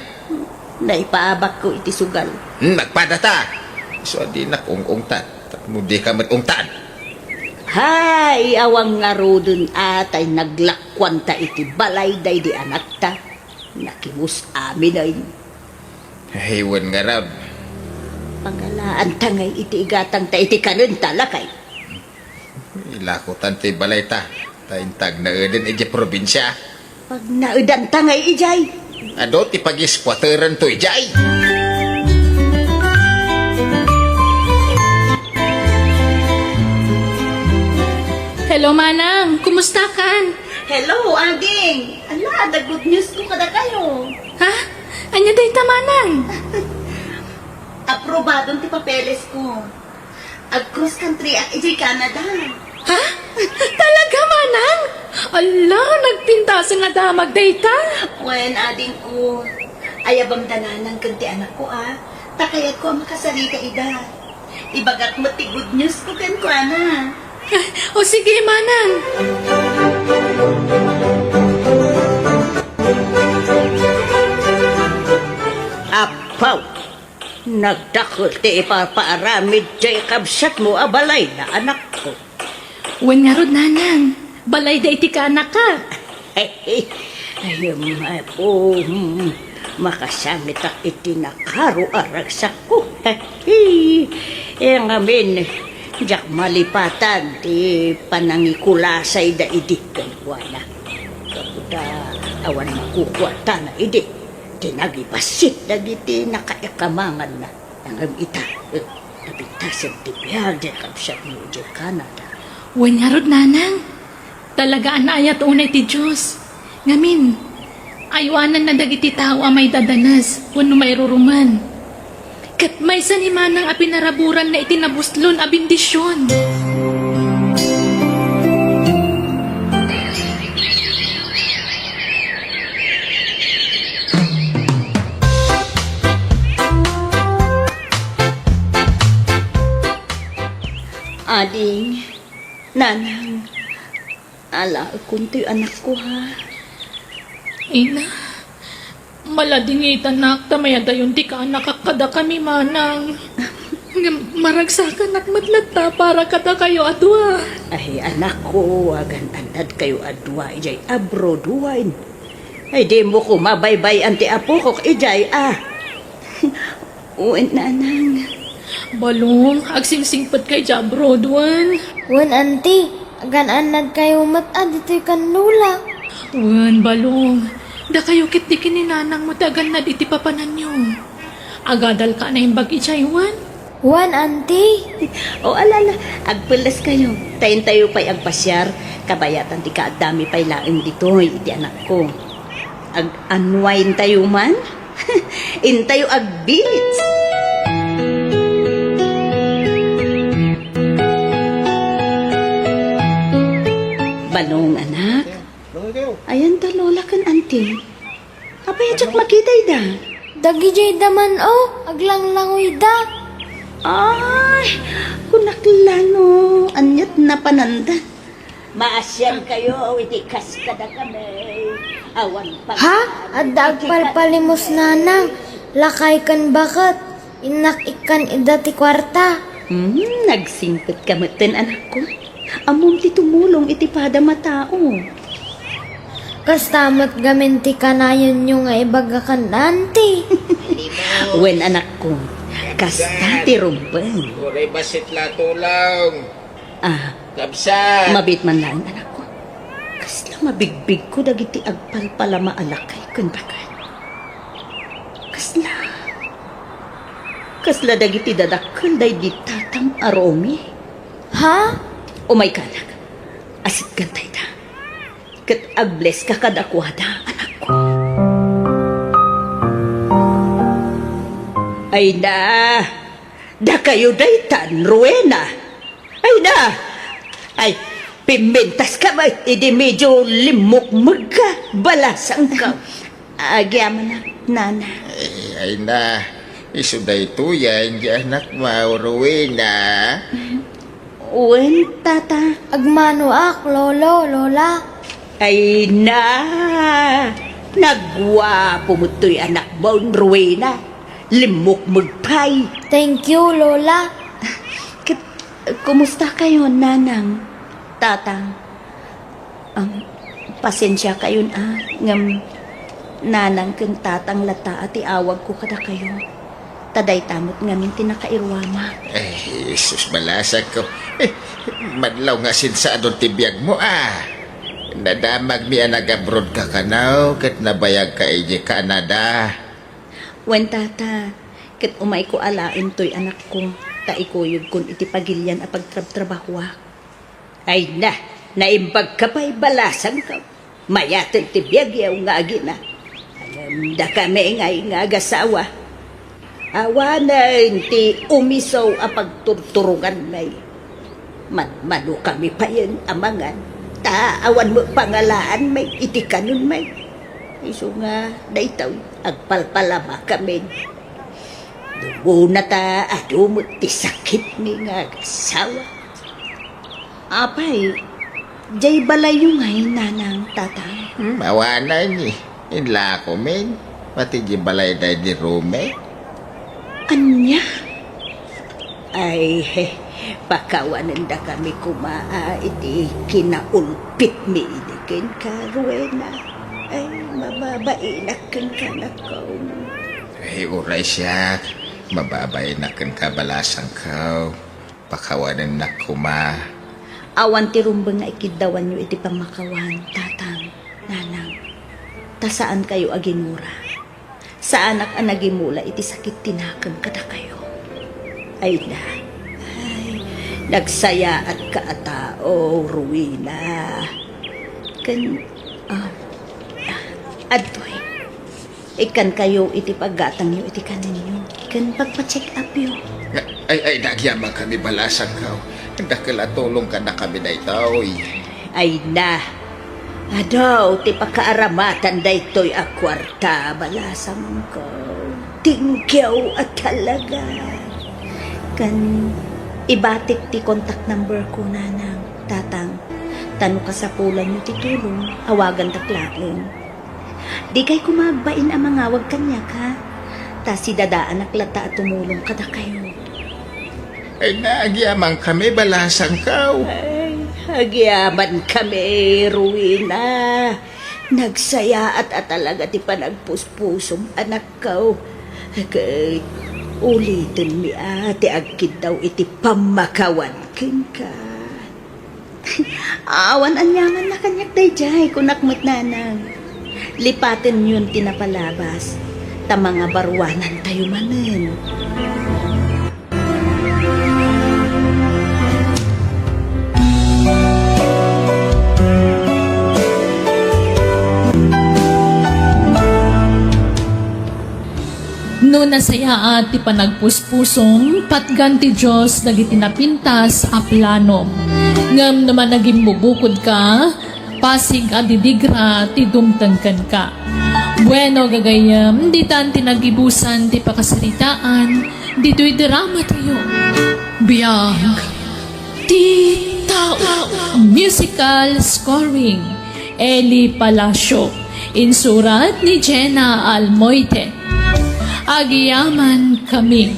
Naipaabak ko iti sugal. Nagpadata. So, di nakungungtan. Mudi ka matungtan. Hay, awang nga rodon atay naglakwan ta iti balay day di anak ta. Nakimus amin ay Haywan nga raw. pangalaan tangay iti igatang ta iti kanon talakay. Ilakutan ti balay ta. Taintag na edin iti probinsya. Pag naudan tangay ijay. Ado ti pag-isquateran to ijay. Hello, Manang. Kumusta kan? Hello, Ading. Ala, the good news ko kada kayo. Ha? Anya day ta, Manang? Aprobadong ti papeles ko. Ag cross country at ijay Canada. Ha? Talaga, Manang? Ala, nagpintas nga damag day ta. Wen, Ading ko. Ayabang dananan kanti anak ko Takayat ko ang makasarita ida. Ibagat mo ti good news ko kan ko ana. O sige, Manang. Apaw! Nagdakol ti ipapaaramid jay kabsat mo abalay na anak ko. Wen nga rod, Nanang. Balay day ti ka anak ka. Ayun, po, makasamit ak iti nakaro aragsak ko. Ngamin, jak malipatan ti panangikulasay da idi kanwana. Kapuda awan makukwata na idi. Tinagibasit dagiti nakaikamangan na ang ita. Napitasan ti biyag di kapsat mo di Canada. Wen nga rod, Nanang. Talagaan na ayat unay ti Diyos. Ngamin, aywanan na dagiti tao ang may dadanas, wano may ruruman. Kat may sanimanang apinaraburan na itinabuslon a bendisyon. Ading, Nanang, ala, kunti anak ko Ina, maladingitan na tamayada yung di ka nakakada kami, Manang. Maragsakan at matlata para kada kayo adwa. Ay, anak ko, agan andad kayo adwa, ijay abroad wain. Ay, di mo ko mabaybay anti apo ko, ijay Uwin, Nanang. Balong, agsingsingpat kay Jabrodwan. Wen auntie, agan-anad kayo matad dito'y kanula. Wan, balong. Da kayo kit di kininanang mo tagan na diti papanan nyo. Agadal ka na yung bagi Wan. Wen auntie, O alala, agpilas kayo. Tayin tayo pa'y agpasyar, kabayatan ti kaadami pa'y laing dito, iti anak ko. Ag-unwind tayo man? Intayo agbilits. Balong anak. Ayan da lola kan auntie. Apay ajak makitay da. dagi jay daman aglanglangoy da. Ay, kunaklano. Anyat na pananda. Maasyam kayo, itikas ka na kami. Awan pa. Ha? Adda agpalpalimos nanang, lakay kan bakat, inak ikan ida ti kwarta. Nagsingpit ka matin anak ko. Among ti tumulong iti pada matao. Kastamat gamin ti kanayon nyo nga ibagakan auntie. Wen anak ko, kasta ti rumbeng. Uray basit la tulang. Kapsa. Mabit man lang anak ko. Kasla mabigbig ko dagiti agpalpala maalakay kun bakay. Kasla dagiti dadakkel day di tatam aromi. Ha? O may kanak, asit gantay da. Kat agbles ka kadakwada, anak ko. Ay da kayo daytan, Rowena. Ay ay, pimentas ka ba? Idi medyo limok magka, balasang ka. Agyaman na, nana. ay na. Isuday tuyan, di anak mo, Rowena. Uwen, tata. Agmano ak, lolo, lola. Ay na. Nagwapo mo to'y anak mo, Rowena. Limok magpay. Thank you, lola. Kumusta kayo, nanang? Tatang? Pasensya kayo ngam nanang kang tatang lata at iawag ko kada kayo. Taday tamot ngamin tinakairwama. Ay, Jesus, malasag ko. Madlaw nga sinsa adon tibiyag mo, Nadamag mi nag-abroad ka kanaw, kat nabayag ka iji Canada. Wen tata, kat umay ko alain to'y anak ko, taikuyog kun iti pagilyan a pagtrab-trabaho. Ay na, naimbag ka pa'y balasan ka. Mayatan ti biyag yaw nga agina. Alam da kami nga agasawa. Awanan ti umisaw a pagturturugan may. Mano kami pa yan amangan. Awan mo pangalaan may itikanon may. Iso nga, daitaw, agpalpalama kami. Dugo na ta, mo ti sakit ni nga agasawa. Apay, jay balay yung ngay nanang tatang. Awanan ni. Inla ko, men. Pati di balay na di Rome. Anya? Ay, pakawanan da kami iti kinaulpit mi idikin ka, Rowena. Ay, mababainak kang kanakaw. Ay, uray siya. Mababay na kang kabalasang ka. Pakawanan na kuma. Awan ti rumbang nga ikidawan nyo iti pamakawan, tatang, nanang. Ta saan kayo aginura? Saan ak anagimula iti sakit tinakam kada kayo? Ay na, nagsaya at kaatao, Rowena. Adoy, ikan kayo iti paggatang nyo iti kaninyo. Ikan pagpa-check up yo. Ay, nagyamang kami balasang ka. Dakala tulong ka na kami na itaw. Ay na, adaw, ti pakaaramatan da ito'y akwarta, balasang ko. Tingkyaw at talaga. Kan, ibatik ti contact number ko, nanang, tatang. Tano ka sa pulan nyo ti tulong, awagan taklain. Di kay kumagbain ang mangawag kanya ka. Ta si dadaan naklata at tumulong kada kayo. Ay, nagyamang kami balasang ka. Ay, agyaman kami, Rowena. Nagsaya at talaga ti panagpuspusong anak ko. Kay ulitin mi ati agkid daw iti pamakawan kin ka. Awan anyaman na kanyak dayjay kunakmat nanang. Lipatin yun tinapalabas. Ta mga barwanan tayo manen. No nasaya at ti panagpuspusong, patgan ti Diyos dagiti napintas a plano. Ngam naman naging bubukod ka, pasig adidigra ti dumtangkan ka. Bueno gagayam, di tan tinagibusan ti pakasaritaan, dito'y drama tayo. Biyag, ti tao, musical scoring, Eli Palacio, insurat ni Jenna Almoite. Agiyaman kami.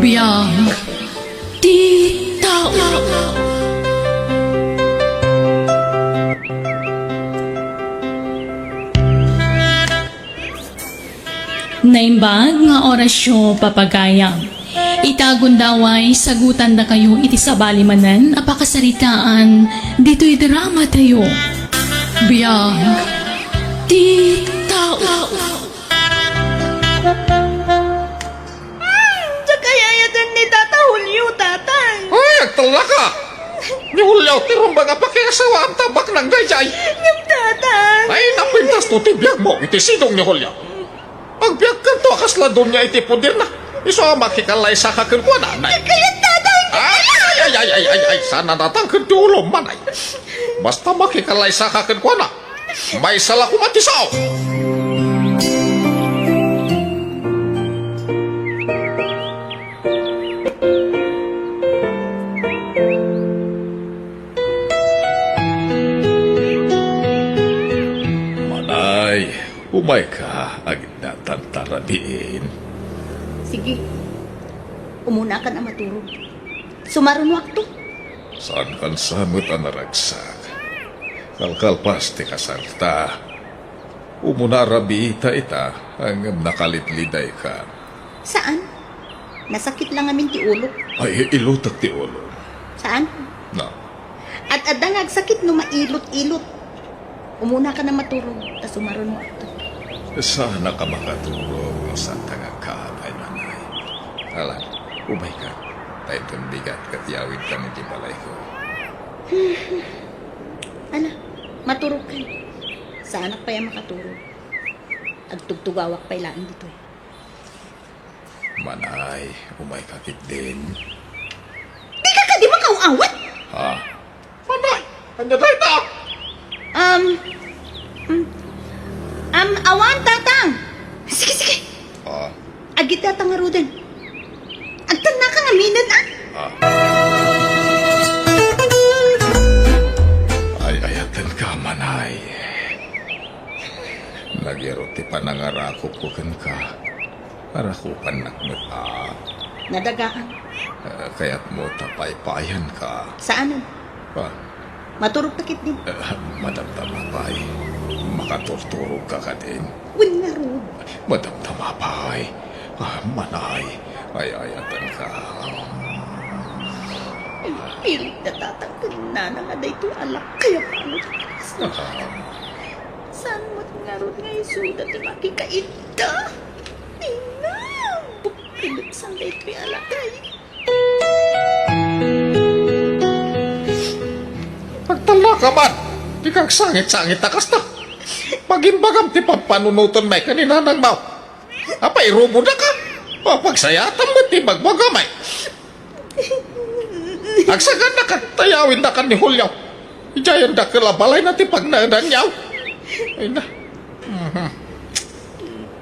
Biyag, di tao. Naimbag nga orasyo papagayang. Itagon daway, sagutan na kayo iti sabalimanan, apakasaritaan, dito'y drama tayo. Biyag, di tao. Sakayayatan ni Tata Julio, tatay. Ay, agtala ka! Ni Julio, tirumba nga pakiasawa ang tabak ng dayjay. Yung tatay. Ay, napintas to tibiyag mo, iti sidong ni Julio. Pagbiag ka to, akasla doon niya iti pudir na. Iso makikalay sa kakirkwa nanay. Kaya tatay. Ay, sana natang kadulong manay. Basta makikalay sa kakin ko na. May sala ko matisaw. Manay, umay ka, agit na tantarabiin. Sige. Umuna ka na matulog. Sumarunwak to. Saan kan samot ang naragsak? Kalkalpas ti kasarta. Umuna rabiita ita, hanggang nakalitliday ka. Saan? Nasakit lang amin ti ulo. Ay, ilutak ti ulo. Saan? Na, At adangag sakit no mailot-ilot. Umuna ka na matulog, tas sumarunwak to. sana ka makatulong sa tagakabay, manay. Alam, umay ka. Tayo itong bigat katiyawid kami di balay ko. Ala, maturog ka. Sa anak pa yan makaturog. Agtugtugawak pa ilaan dito. Manay, umay kakit din. Di ka di makauawat? Ha? Manay, kanya tayo ta. Awan, tatang. Sige, sige. Ha? Agit tatang nga roden. Agtan na ka nga minad, ah. Ha? Ay, ayatan ka, manay. Nagyaroti pa nangarakop ko kan ka. Arakupan nakmata. Nadagaan. Kaya't mo tapay-payan ka. Saan? Ha? Maturog takit din. Madamdama pa'y. Makaturturog ka ka din. Win nga rod. Madamdama pa'y. Manay, ay ayatan ka. Pilit na tatang na nga na ito alak. Kaya paano? Saan mo't nga rod nga isuda ti makikaita? Tina, bukilit sa na ito alakay. Pagtala ka man. Di kang sangit-sangit na kasta. Pagimbagam ti pampanunutan may kanina nang mau. Apa irubo na ka? Papagsayatan mo ti magbagamay. Agsagan na ka, tayawin na ka ni Julio. Ijayan na kalabalay na ti pagnaadang yaw. Ay na.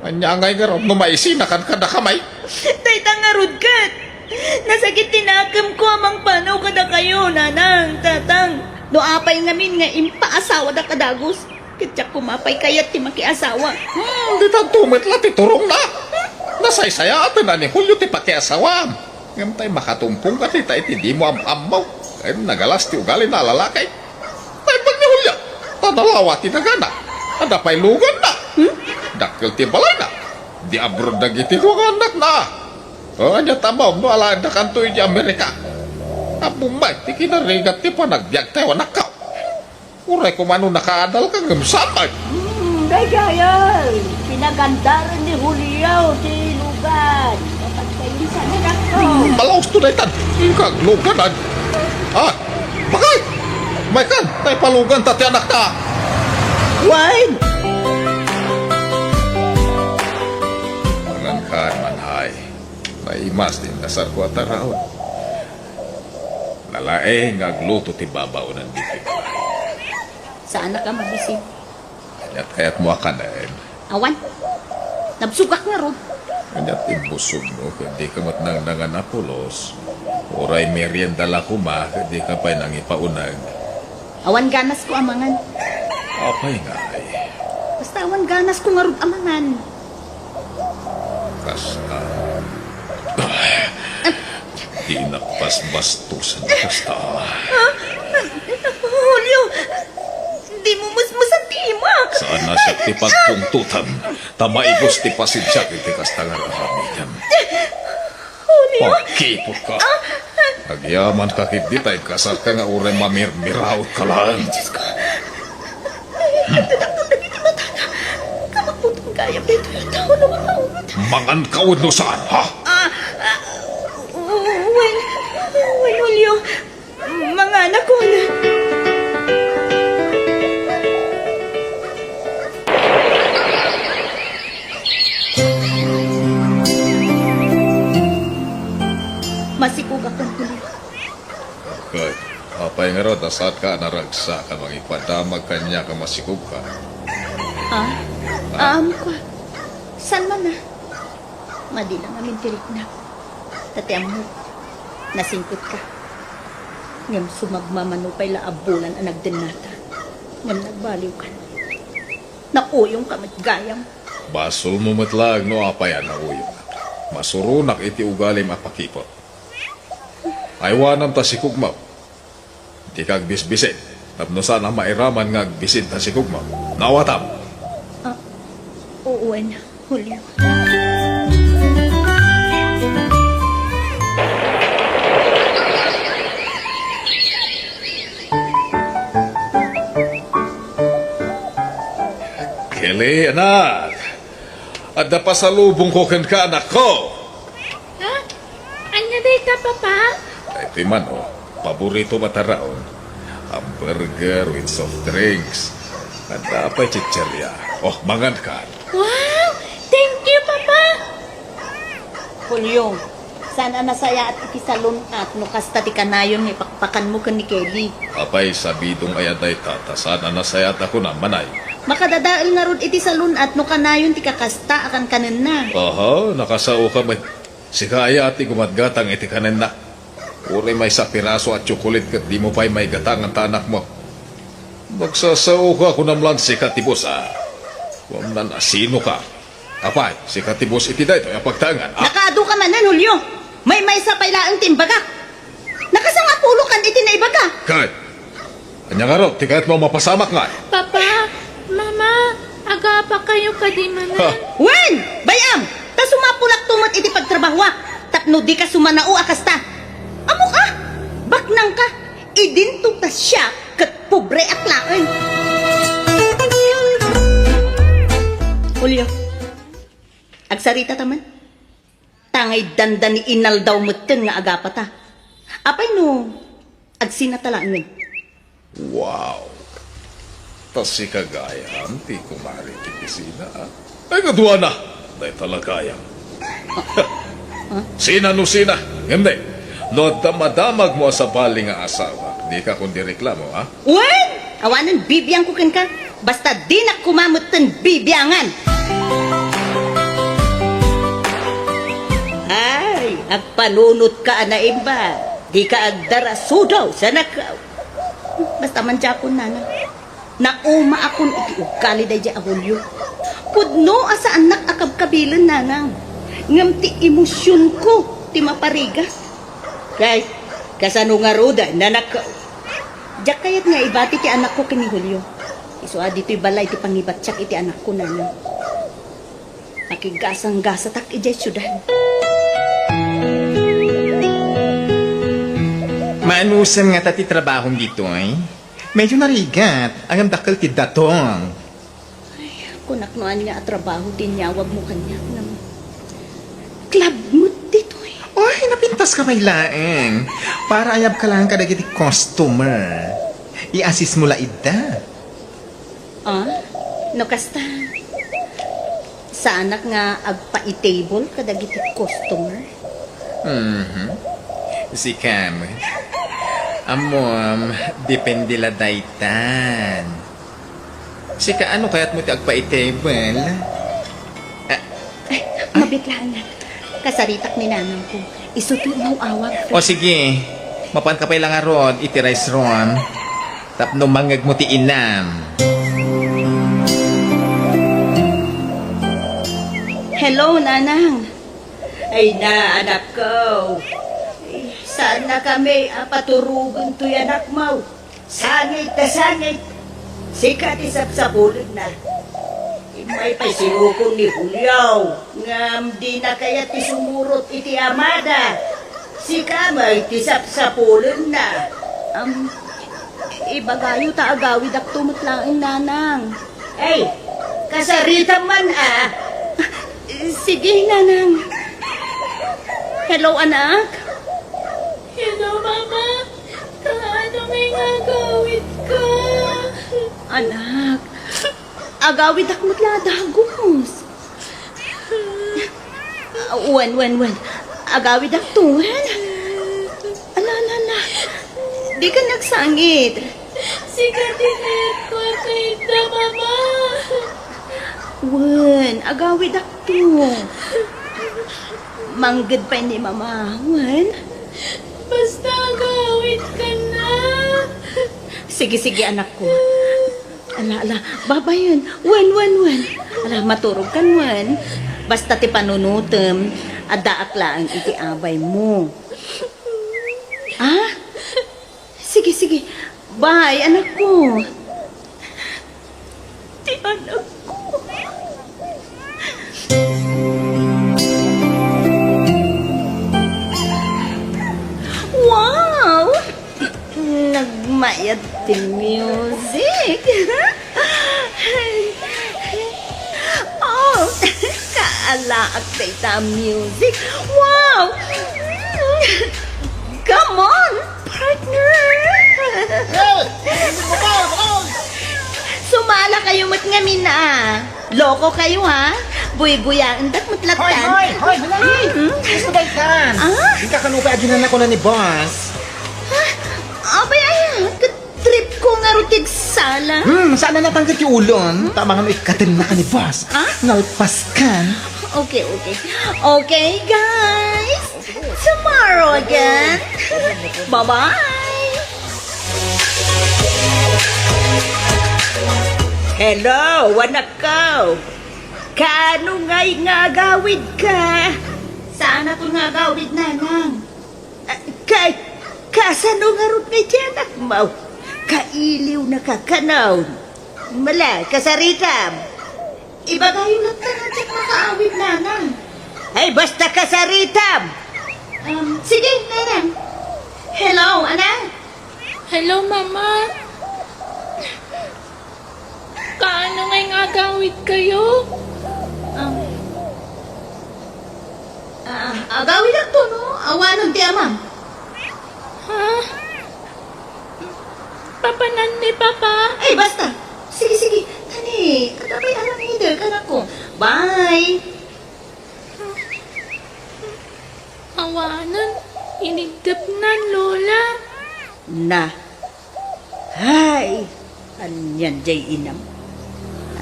Anya ngay nga ron, numaisi na kan kada kamay. Taytang nga rod kat. Nasakit tinakam ko amang panaw kada kayo, nanang, tatang. No apay ngamin nga impaasawa da kadagos. Kitsak kumapay kayat ti makiasawa. Di tan tumit la ti turong na. Nasaysaya atin na ni Julio ti pakiasawam. Ngam tay makatumpong ka ti tay ti di mo am-amaw. Kaya nagalas ti ugali na lalakay. Tay pag ni Julio, tadalawa ti nagana. Ada pa'y lugan na. Dakil ti balay na. Di abroad na giti ko anak na. O anya tamaw no ala na kantoy di Amerika. Abumay ti kinarigat ti panagbiag tayo anak ka. Uray ko mano nakaadal ka gamsamay. Dagayal, pinagandaran ni Julio ti lugan. Kapag kayo sa anak ko. Malaos to daytan. Ikag luganan. Ah, bakay? May kan, tay palugan tati anak ta. Wine! Walang ka, manay. Naimas din kasar ko at araon. Lalae, ngagluto ti babaw ng dikit. Sa anak ka mabisip. Kaya't mo ka na eh. Awan, nabsugak nga rod. Kaya't ibusog mo, hindi ka matnang nanganapulos. Oray merienda la kuma, hindi ka pa'y nangipaunag. Awan ganas ko amangan. Apay nga ay. Basta awan ganas ko nga rod amangan. Kasta. Di nakbas-bastusan kasta. Julio, di mo musmusan timak. Saan na siya ti pagpungtutan? Tamaibos ti pasidsiak iti kasta nga ramitan. Pagkipot ka. Agyaman ka kiti tayo kasar ka nga uray mamirmiraot ka lang. Kamaputong kaya dito yung tao na makaunod. Mangan kaun no saan, ha? Well, Julio, mga anak ko na. Masikugak ang Julio. Kay, apay Apay nga rod, asat ka naragsa ka magipadamag kanya ka masikog ka. Ko. San man na? Madi lang amin tirik na. Tatiam mo, nasingkot ka. Ngam sumagmamanupay la abulan ang nagdinata. Ngam nagbaliw ka. Nakuyong ka matgayam. Basol mo matlag no apayan na uyo. Masurunak iti ugalim apakipot. Aywanam ta si Kugmaw. Di kag bisbisin. Tapno sana mairaman nga agbisin ta si Kugmaw. Nawatam. Oo na, Julio. Kili, anak. At napasalubong ko kan ka, anak ko. Ha? Anya day ka, Papa? Ay, timan, oh. Paborito mataraon. Hamburger with soft drinks. At napay chicherya. Oh, mangan ka. Wow! Thank you, Papa! Julio, sana nasaya at ikisalon at no kasta ti kanayon ni pakpakan mo kan ni Kelly. Apay, sabidong ayaday tata. Sana nasayat ako na manay. Makadadaal nga rod iti salon at no kanayon ti kakasta akan kanan na. Aha, nakasao ka may. Sika aya ati gumatgatang iti kanan na. Uri may sa piraso at tsukulit kat di mo pa'y may gatang ang tanak mo. Magsasao ka kung namlan si Katibos, ah. Kung nan asino ka. Apay, si Katibos iti da ito yung pagtangan. Ah, Nakado ka manan, Julio. May sa pailaang timbaga. Nakasanga pulo kan iti na ibaga. kahit. Anya nga raw, tikayat mo mapasamak nga. Papa! Mama! Aga pa kayo kadimanan. Ha, Wen! Bayam! Ta sumapulak tumat iti pagtrabaho. Tapno di ka sumanao akasta. Amo ka! Baknang ka! Idinto ta siya kat pobre aklaan. Julio, agsarita taman. Tangay dandan ni inal daw mutten nga agapata. Apay no, agsinatalaan mo. wow. Tas si kagayam, ti kumari ti pisina, ah. Ay, kadua na. Day talagayam. Sina no sina. Hindi. No damadamag mo sa bali nga asawa. Di ka kundi reklamo, ha? Wen! Awanan bibiyang kukin ka. Basta di na kumamutan bibiyangan. Ay, agpanunot ka na imba. Di ka agdarasudaw sa nakaw. Basta man Japon na. Nauma akong iti ugali day di Julio. Pudno asa anak akab-kabilan nanang. Ngam ti emosyon ko ti mapariga. Kay kasano nga roda nanak. Diyak kayat nga ibati ti anak ko kini Julio. Isoa dito'y balay ti pangibatsak iti anak ko nanang. Nakigasang-gasa tak ijay syudan. Maanusan nga tati trabahong dito ay. Medyo narigat. Ang dakal ti datong. Kunak noan nga at trabaho tinyawag mo kanya. Club mo dito eh. Oy, napintas ka may laeng. Para ayab ka lang kadagiti customer. I-assist mo la ida. No kasta. Sa anak nga agpa-i-table kadagiti customer. Si Cam. Amom, depende la daytan. Si ka ano kaya't mo ti agpa-table? Ay, mabitlaan na. Kasaritak ni nanang ko. Isuti mo awag. O sige, mapan ka pa lang arod, iti-rice ron. Tapno mangag mo ti inam. Hello, nanang. Ay na, anak ko. Ay, saan na kami paturugan to yan, anak mo? Sangit na sangit. Sikat isap sa bulod na. May pasinukong ni Julio. Ngam di na kaya ti sumurot iti amada. Sika may tisap sa pulon na. Ibagayo ta agawid ak tumutlaing nanang. Ay, kasarita man ah. Sige, nanang. Hello, anak. Hello, Mama! Kaano may gagawin ka? Anak, agawid ak mutladagos. Wen. Agawid ak tuwen. Ala. di ka nagsangit. Sige, tinit kwarta ita, mama. Wen, agawid ako. Manggad pa ni mama. Wen? Basta agawit ka na. Sige, anak ko. Ala, baba yun. Wen. Ala, maturog kan, Wen. Basta ti panunutem, adaak lang iti abay mo. Ah? Sige. Bye, anak ko. Ti anak ko. Wow! Nagmayat din music. Oh, kaalaak na ita music. Wow! Come on, partner! Sumala kayo mat ngamin na. Loko kayo ha? Buy-buyaan dat mutlatan. Hoy, halali! Gusto ba ikan? Ah? Di ka kanupay aginan ako na ni boss. Abay ay, trip ko nga rutig sala. Saan na natanggat yung ulon? Tama nga mo ikatin na ka ni boss. Ah? Nalpas kan. Okay. Okay, guys. Tomorrow again. Bye-bye. Hello, anak ko. Kaano nga'y nga gawid ka? Saan ako nga gawid, nanang? Kasano nga rin na dyan, anak mo? Kailiw na kakanaw. Mala, kasaritam. Iba kayo na tanong makaawid, nanang. Ay, basta kasaritam. Sige, nanang. Hello, anak. Hello, mama. Kaano nga'y agawit kayo? Agawid ako, no? Awanon ti amam. Ha? Papanan ni Papa? Ay, basta. Sige. Tani, katabay alam hider ka na ko. Bye. Awanan, inigdap na, Lola. Na. Hay. Anyan jay inam.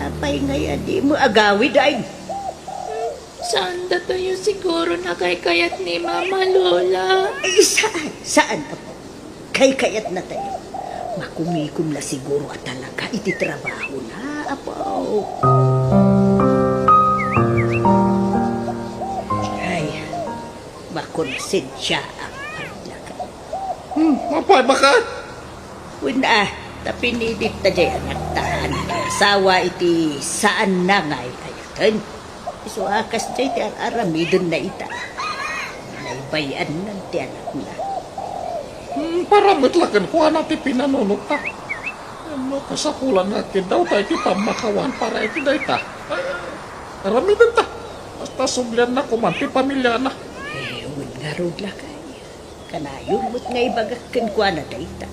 Apay ngayon di mo agawid ay. Saan da tayo siguro nakayakayat ni Mama, Lola? Ay, saan ako? Kay kayat na tayo. Makumikom na siguro at talaga iti trabaho na, apaw. Ay, makonsensya ang paglaga. Mapay, bakit? Wala, tapinilit ta jay anak taan. Asawa iti saan na ngay kayatan. So akas jay ti aramidon na ita. Naibayan ng ti anak na. Paramit lakan ko natin pinanunod ta. Ano, kasapulan natin daw tayo ti pamakawan para iti dahi ta. Aramidan ta. Basta sublian na kumanti pamilya na. Eh, nga rod lakay. Kanayon mo't nga ibagakin ko na dayta.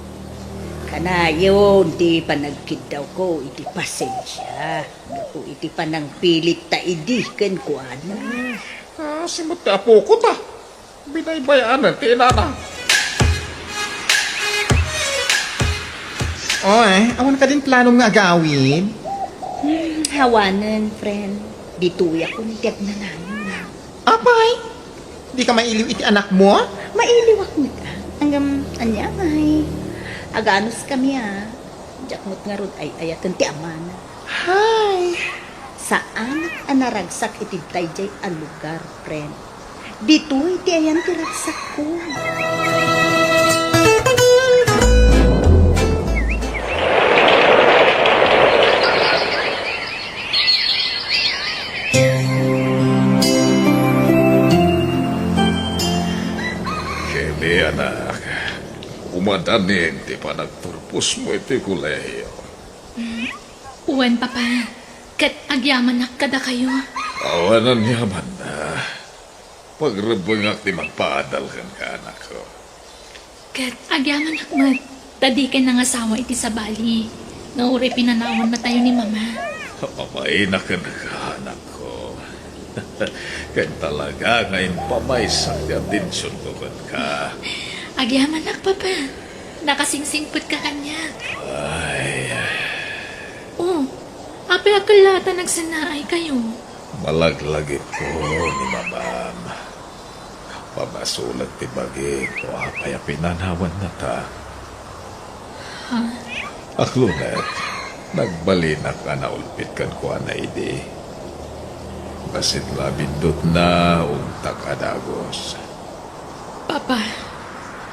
Kanayon, di pa nagkidaw ko, iti pasensya. Naku, iti pa nang pilit ta idi, ken ko na. Kasi mo't ti apo ko ta. Binaybayaan ti inana. Oy, awan ka din planong nga agawin. Hawanan, friend. Dituya ko ni Ted na namin. Apay, di ka mailiw iti anak mo? Mailiwak mo ta. Hanggang, anyamay. Aganos kami Diyak mo't nga rod ay ayatan ti amana. Hay. Saan at anaragsak iti tayjay ang lugar, friend. Dito iti ayan ti ragsak ko. Kini anak, umadanin ti panagpurpos mo iti kuleyo. Uwan, Papa. Kat agyaman kada kayo. Awanan yaman na. Pagrabangak ti magpaadal kan ka anak ko. Kat agyaman akmat. Tadi ka nang asawa iti sa bali. Nga uri pinanawan na tayo ni Mama. Pamay na ka anak ko. Kan talaga ngayon pamaysak ti atensyon ko kan ka. Agyaman Papa. Nakasingsingpot ka kanya. Oh, api akalata nagsanaay kayo. Malaglagi ko ni mamam. Pabasulat ti bagi ko apay pinanawan na ta. Aklunat, nagbalinak ka na ulpit kan ko na idi. Basit labindot na takadagos. Papa,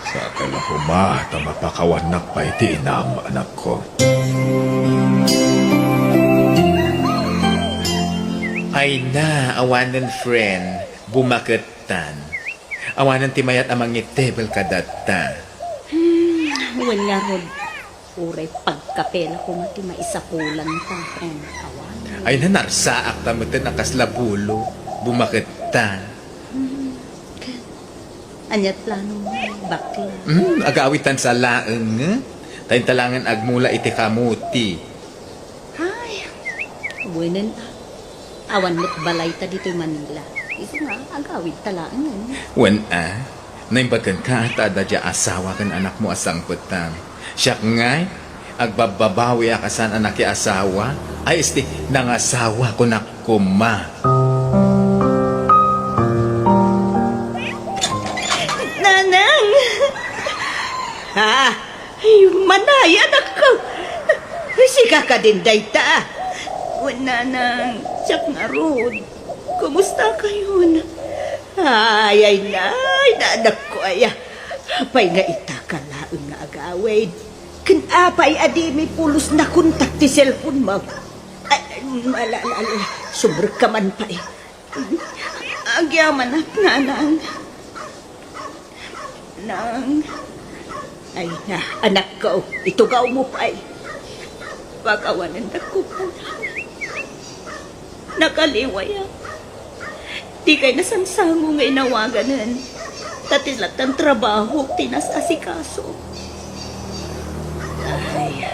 Sa kalahuma, mapakawanak pa iti inam anak ko. Ay na, awanan friend, bumaketan. Awanan ti mayat amang itebel kadata. Wen nga rod, uray pagkapela ko mati maisapulan ka, friend. Awan. Ay na, narsaak tamutin nakaslabulo, bumaketan. Anyat plano mo, bakla. Agawitan sa laeng, tayo talangan agmula iti kamuti. Ay, buwenen awan mo't balay ta dito Manila. Isa nga, agawid talaan yun. Wen naimbagan ka at adadya asawa kan anak mo asang petang. Siya ngay, agbababawi akasan anak ki asawa, ay isti nangasawa ko na kuma. Nanang! Ha? Ay, manay, anak ko! Sika ka din, dayta. Nanang, siyak nga rod. Kumusta kayo na? Ay, anak ko, ay. Apay nga itakalaon nga agawid. Kan apay adimi pulos na kontak ti cellphone mo. Ay, malala, subur ka man pa eh. Agyaman at nanang. Nang, ay na, anak ko, itugaw mo pa eh. Pagkawanan na ko po. Nakaliwaya. Di kay nasansango nga inawaganan. Tatilat ang trabaho, tinas asikaso. Ay,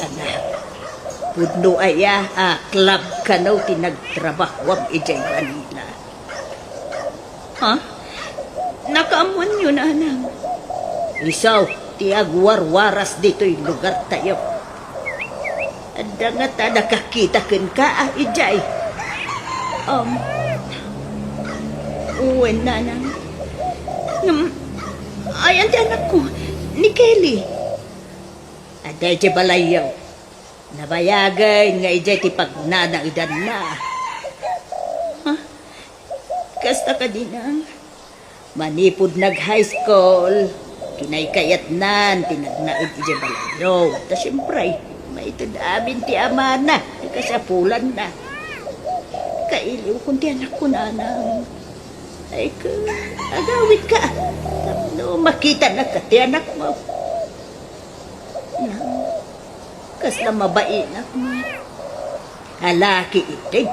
anak. Pudno aya, club ka na tinagtrabahwam ijay Manila. Ha? Nakaamuan yun, anang. Isaw, tiagwarwaras dito'y lugar tayo. Ada nga ta nakakita ken ka, ijay. Uwen, nanang. Ayan ti anak ko, ni Kelly. Ada ijay balayaw. Nabayagan nga ijay ti pagnanang idan na. Ha? Kasta ka dinang. Manipod nag-high school, kinaykayat nan, tinagnaid ije balayo. Ta siyempre, maitadamin ti ama na, kasapulan na. Kailiw kung ti anak ko nanang. Ay ka, agawit ka. No, makita na ka ti anak mo. Nang, kas na mabainak mo. Halaki itig.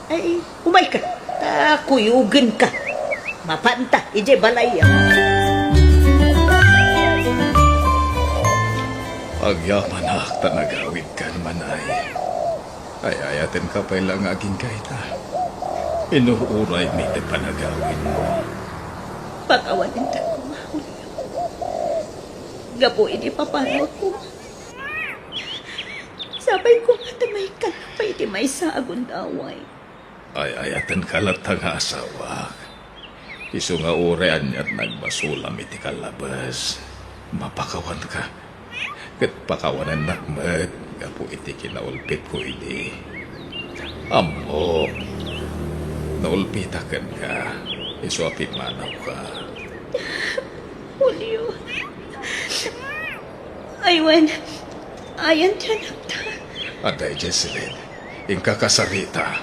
Ay, umay ka, takuyugin ka. Mapanta, ije balaya. Agyaman akta nagawid ka naman ay ayatin ka pa ilang aging kaita. Inuuray mi te panagawin mo. Pakawanin ta ko, mahuli. Gapo, hindi papano ko. Sabay ko nga tamay ka na pa iti may sagon daway. Ay ayatin ka latang asawa. Iso nga urean niya't nagbasulam iti kalabas. Mapakawan ka. Kat pakawanan nakmat. Gapo iti kinaulpit ko iti. Amo. Naulpitakan ka. Iso apit manaw ka. Julio. Aywan. Ayan tiyan ta. Aday, Jesselyn. Ingka kasarita.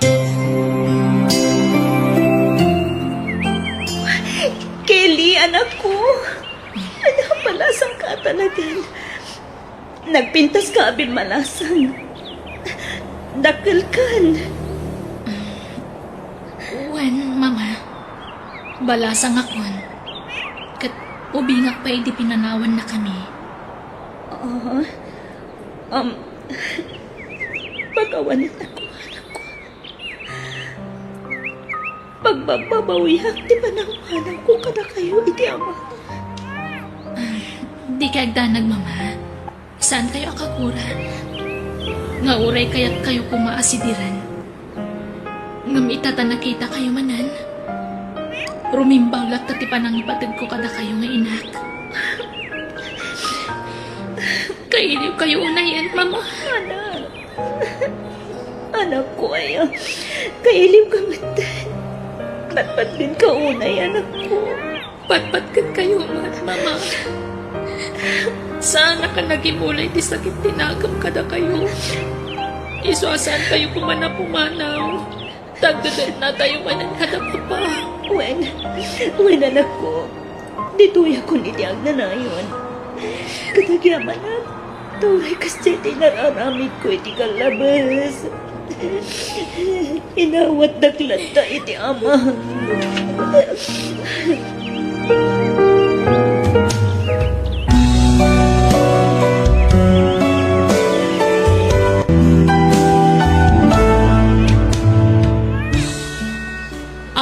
Kelly, anak ko. Ano malasang ka talagan. Nagpintas ka abin malasang. Dakil kan. Wen, mama. Balasang akon. Kat ubingak pa di pinanawan na kami. Pagawanit ako, anak ko. Pagbababawihan, di ba nang manang ko kada kayo, iti ama? Di Di kay agdanag, mama. Saan kayo akakura? Nga uray kaya't kayo kumaasidiran. Ngam itata nakita kayo manan. Rumimbang lat tati panang ipatid ko kada kayo nga inak. Kailiw kayo unayan, mama. Anak ko ay kailiw ka matan. Patpat din ka unay, anak ko. Patpatkan kayo, mama. Sana ka nagimulay di sakit tinagam kada kayo. Isuasan kayo pumanapumanaw. Tagdadal na tayo manan kada papa. Wen anak ko. Dito'y ako nitiyag na na yun. Katagyaman na. Tauray kasi nararamid ko iti kalabas. Inawat daklat ta iti ama.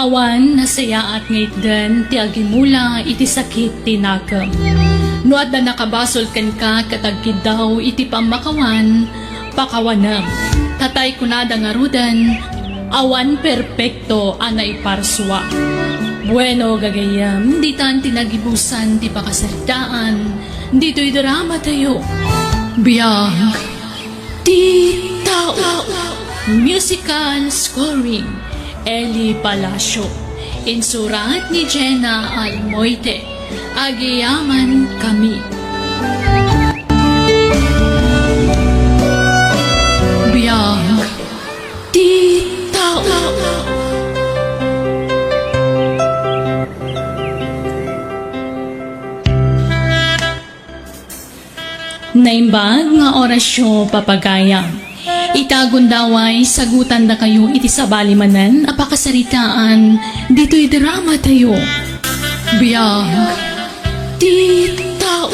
Awan nasaya at ngaitdan ti agimula iti sakit tinagam. No at na nakabasol kan ka katagkid daw iti pamakawan, pakawanam. Tatay kunada nga rudan, awan perpekto ana iparswa. Bueno gagayam, di tan tinagibusan ti pakasaritaan, dito'y drama tayo. Biyag, ti tao, musical scoring, Eli Palacio, insurat ni Jenna Almoite, Agiyaman Kami. Biyag, ti tao. Naimbag nga orasyon papagayam. Itagon daway, sagutan na kayo iti sabalimanan, apakasaritaan, dito'y drama tayo. Biyag, ti tao.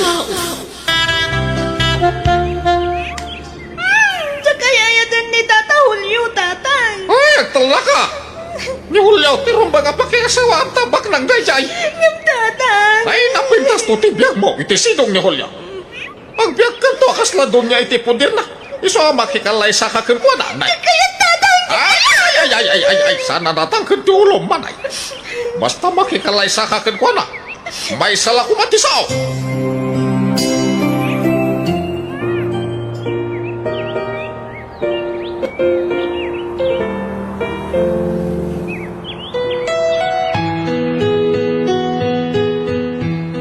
Sa kayayatan ni Tata Julio, tatang. Ay, agtala ka! Ni Julio, tirong baga pakiasawa ang tabak ng dayjay. Yung tatang. Ay, napintas to tibiyag mo, iti sidong ni Julio. Agbiag ka to, akasla doon niya iti pudir na. Iso makikalay sa kakin ko na, nay. Kaya tatang. Ay, sana natangkin ti ulo manay. Basta makikalay sa kakin ko na. May sala kumatisaw.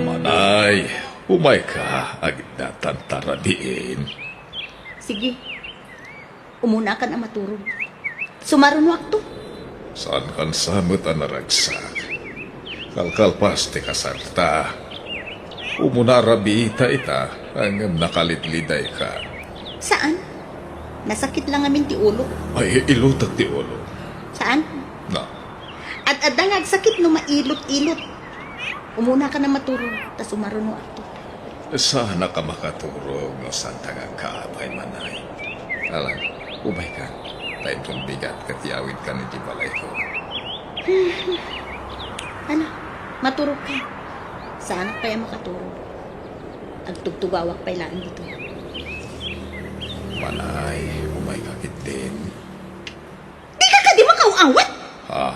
Manay, umay ka, agit na tantaradiin. Sige. Umuna ka na maturog. Sumaron wakto. Saan kan samot ang naragsak? Kalkalpas ti kasarta. Umuna rabiita ita, hanggang nakalitliday ka. Saan? Nasakit lang amin ti ulo. Ay, ilutak ti ulo. Saan? Na, At adangag sakit no mailot-ilot. Umuna ka na maturog, tas umaron wakto. sana ka makaturog no santangang kaabay manay. Alam, umay ka. Tayo kong bigat katiyawid ka ni Jibalay ko. Ano? Maturog ka. Saan kaya makaturog? Agtugtugawak pa ilaan dito. Manay, umay ka kitin. Di ka di makauawat! Ha?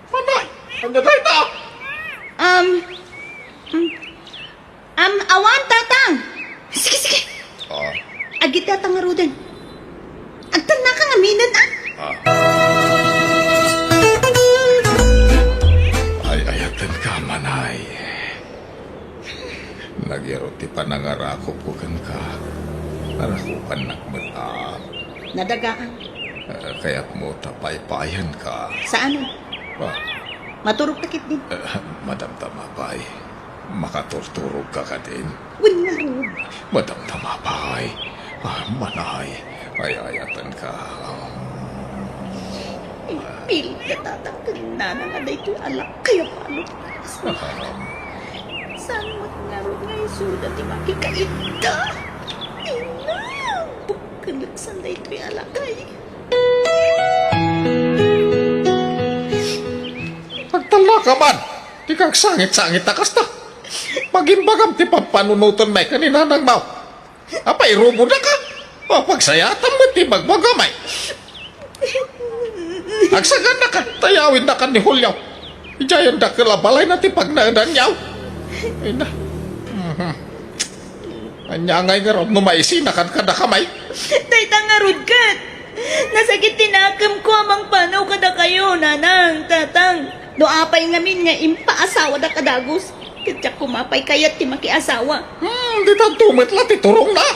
Manay, ang daday na! Awan, tatang! Sige. Ha? Agit tatang arudan. Agtan na kang aminan, ah! Ha? Ay, ayatan ka, manay. Nagyaro ti panangarako ko kan ka. Narakupan nakmata. Nadagaan. Kaya't mo tapay-payan ka. Saan? Ha? Maturog takit din. Madamdama pa'y. Makaturturog ka ka din. Wala rog. Madamdama pa'y. Manay. Ay, ayatan ka. Pilit na tatang kanina nga na ito'y alak. Kaya paano? Saan mo nga rog nga isuda di makikaita? Ina! Bukalagsan na ito'y alakay. Agtala ka man! Di kang sangit-sangit na kasta. pagimbagam ti papanunutan may kanina nang mau. Apay, rubo na ka. O, pagsayatan mo ti magbagamay. Agsagan na ka, tayawin na ka ni Julio. Ijayan na kalabalay na ti pagnaadan niyaw. Ay na. Anyangay nga ron, numaisinakan ka na kamay. Tay tangarod kat. Nasakit tinakam ko amang panaw kada kayo, nanang, tatang. Doapay ngamin nga impaasawa na kadagos. Katsak kumapay kayat ti makiasawa. Di tan tumit la ti turong na.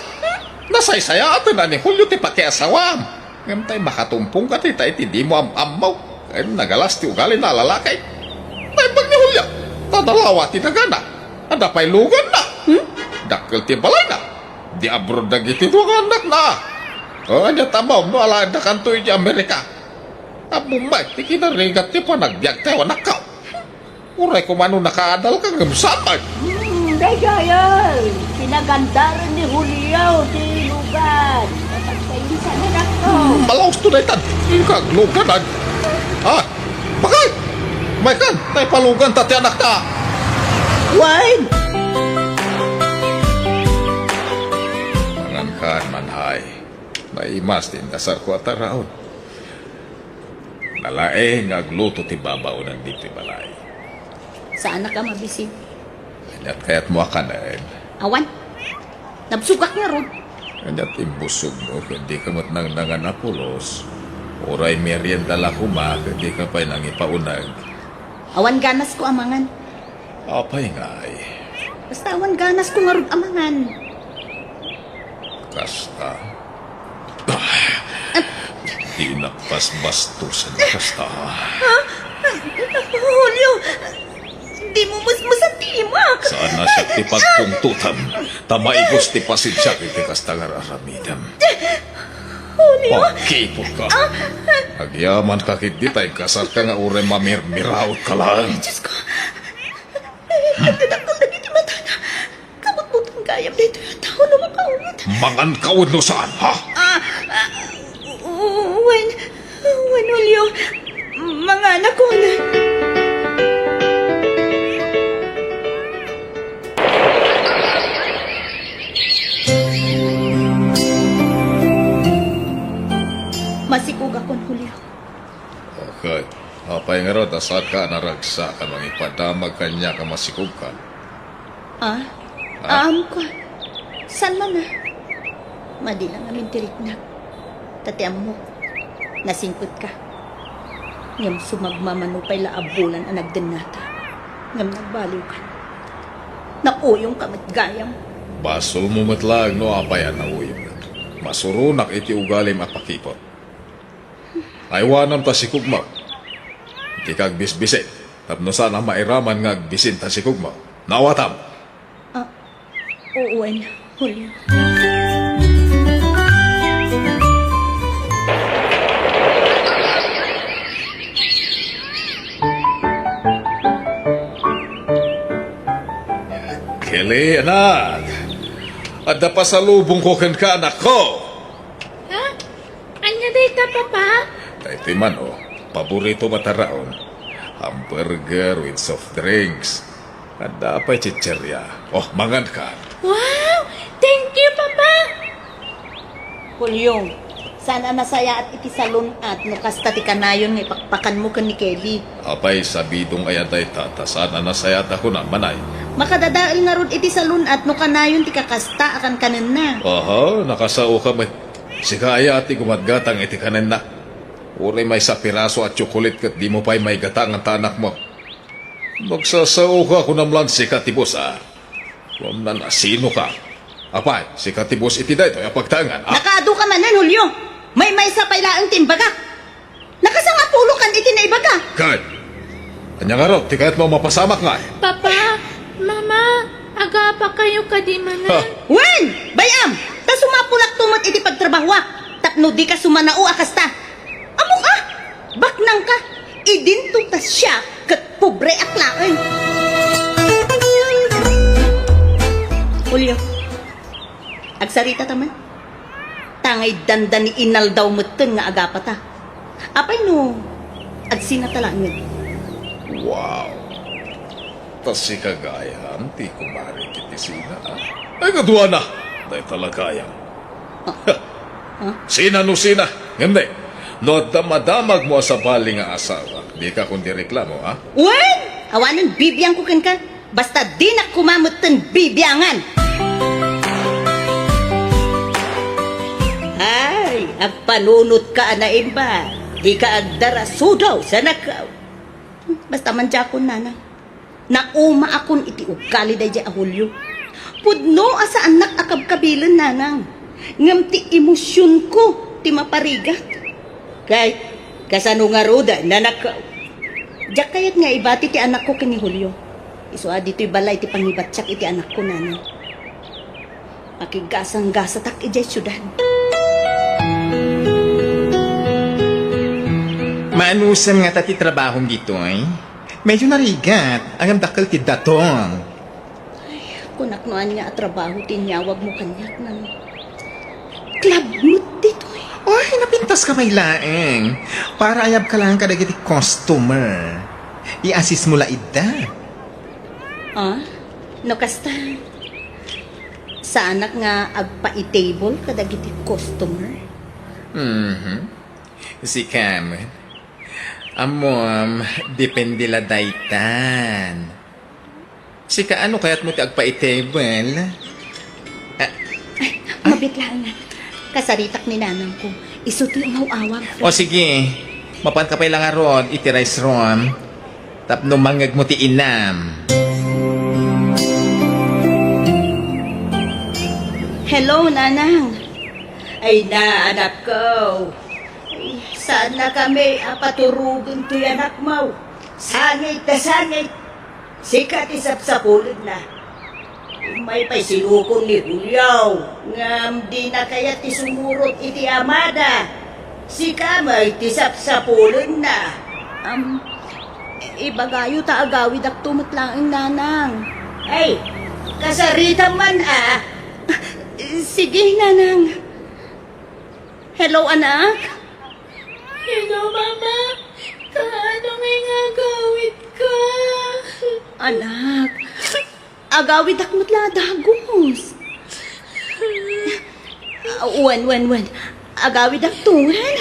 Nasaysaya ato na ni Julio ti pakiasawam. Ngam tay makatumpong ka ti tay ti di mo am-amaw. Ay nagalas ti ugali na lalakay. Tay pag ni Julio, tadalawa ti nagana. Ada pa'y lugan na. Dakil ti balay na. Di abroad na giti duwang anak na. O, anya tamaw no ala na kantoy di Amerika. Abumay, ti kinarigat ti panagbiag tayo anak ka. Uray kumano nakaadal ka ngamsatay. Dayayay! Pinagandaran ni Julio di lugar. Napagpainisan na lang to. Malaos to na itan. Ikag luganan. Ah, bakit? May kan, tay palugan tati anak na. Wine! Mangankan manhay. Maimas din dasar ko ataraon. Nalae nga agluto ti babaw ng dito balay. Saan na ka mabisig? Kanyat kayat mo akanan. Awan, nabsugak nga ron. Kanyat imbusog mo, hindi ka matnangdangan apulos. Oray merienda la kuma, hindi ka pa'y nang ipaunag. Awan ganas ko amangan. Apay ngay. Basta awan ganas ko nga ron amangan. Kasta. Di napasbastusan kasta. Julio! Di mo musmusan timak! Saan na siya ti pagpungtutan? Tamaigos ti pasidya kiti kasta nga raramidam. Pagkipot ka. Agyaman ka kit di tayo kasal ka nga ure mamirmiraot ka lang. Diyos ko! Katadakol na giti mata na. Kamot-mutong gayam dito yung tao na makaulit. Mangan kawan no saan, ha? When Julio, mga anak ko na. Masikug akon, Julio. Okay. Apay nga ron, asad ka naragsa ka nang ipadamag kanya ka masikog ka. Ko. San man na? Madi lang amin tirik na. Tatiam mo, nasingkot ka. Ngam sumagmamanupay la abulan ang nagdanata. Ngam nagbaliw ka. Nauyong ka matgayam. Basol mo matlag no apayan na uyong. Masurunak iti ugali mapakipot. Aywanam ta sikog mo. Di kag bisbisin. Tapno sana mairaman nga agbisin ta sikog mo. Nawatam. Uwan, Julio. Kili, anak. At napasalubong ko kan ka, anak ko. Ha? Anya day ka, papa? Ito man, oh. Paborito mataraon. Hamburger with soft drinks. At dapat chicherya. Oh, mangan ka. Wow! Thank you, papa! Julio, sana nasaya at itisalon at nukasta ti kanayon nga ipakpakan mo ka ni Kelly. Apay sabidong ayaday tata. Sana nasayat ako na manay. Makadadaal nga ron iti salon at nukanayon ti kakasta akan kanan na. Aha, nakasao ka may. Sika ayati gumadgatang iti kanan na. Uri may sa piraso at tsukulit kat di mo pa'y may gatang ang tanak mo. Magsasao ka kung namlan si Katibos, ah. Kung na sino ka. Apay, si Katibos iti da ito, pagtangan. Ah, Nakado ka manan, Julio. May sa pailaang timbaga. Nakasangapulo kan iti na ibaga. Kay, kanya nga raw, tikayat mo mapasamak nga. Papa, mama, aga pa kayo kadimanan. Ha? Wen! Bayam! Ta sumapulak tumot iti pagtrabaho. Tapno di ka sumanao akasta. Amok ah! Baknang ka! Idinto ta siya kat pobre aklaan. Julio, agsarita taman. Tangay dandan ni inal daw mutun nga agapata. Apay no, agsinatalaan yun. Wow. tas si kagayan, ti kumari kiti sina. Ay, kadua na. Dahil talagayan. Sina no sina. Hindi. No damadamag mo sa bali nga asawa. Di ka kundi reklamo, ha? Wen! Awanan bibiyang ko kan ka. Basta di na kumamot ng bibiyangan. Ay, agpanunot ka na imba. Di ka agdara sudaw sa nakaw. Basta man dya ko, nana. Nauma akon iti ugali day dya ahulyo. Pudno asa anak akab-kabilan, nanang. Ngam ti emosyon ko, ti maparigat. Kay, kasano nga roda, nanakaw. Diyak kayat nga ibati ti anak ko kini Julio. Iso dito'y balay ti pangibatsak iti anak ko, nanang. Makigasang-gasa tak ijay syudad. Maanusam nga tati trabahong dito ay. Medyo narigat. Ang dakal ti datong. Kunaknoan nga at trabaho tinyawag mo kanyak nan. Club mood dito eh. Ay, napintas ka may laeng. Para ayab ka lang kadagiti customer. I-assist mo la ida. Ah? No kasta. Sa anak nga agpa-i-table kadagiti customer. Si Cam. Amom, depende la daytan. Si kaano kaya't mo ti agpa-table? Mabitlaan na. Kasaritak ni nanang ko. Isuti ang awag. O sige, mapan ka pa lang aron, iti rice ron. Tapno mangag mo ti inam. Hello, nanang. Ay na, anak ko. Ay, sana kami apaturugan to yung anak mo. Sangit na sangit. Sikat isap-sapulid na. May pa'y sinukon ni Julio. Ngam di na kaya ti sumurot iti amada. Sika may tisap-sapulid na. Ibagayo ta agawid ak tumatlaang nanang. Ay, kasarita man ah. Sige, nanang. Hello, anak? Hello, Mama. Kaano may ngagawid ka? Anak, agawid ak matla dagos. Wan. Agawid ak tuwan.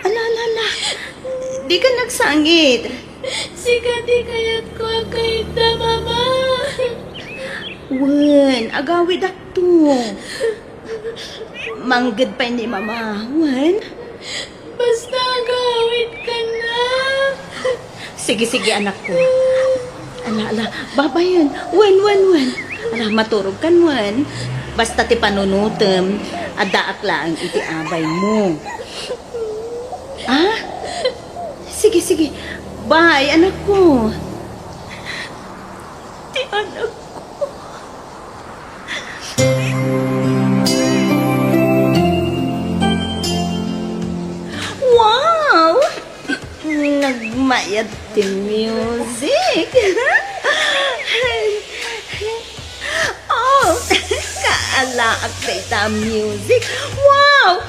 Ala. Di ka nagsangit. Sigati kaya't ko kahit na, Mama. Wan, agawid ak to. Manggad pa ni Mama. Wan. Basta agawid ka na. Sige, anak ko. Ala, babayan. Wan. Ala, maturog kan, wan. Basta ti panunutem, adaak lang iti abay mo. Ah? Sige. Bye, anak ko. Ti anak ko. Wow! Nagmayad ti music. Oh, kaalaak na ita music. Wow!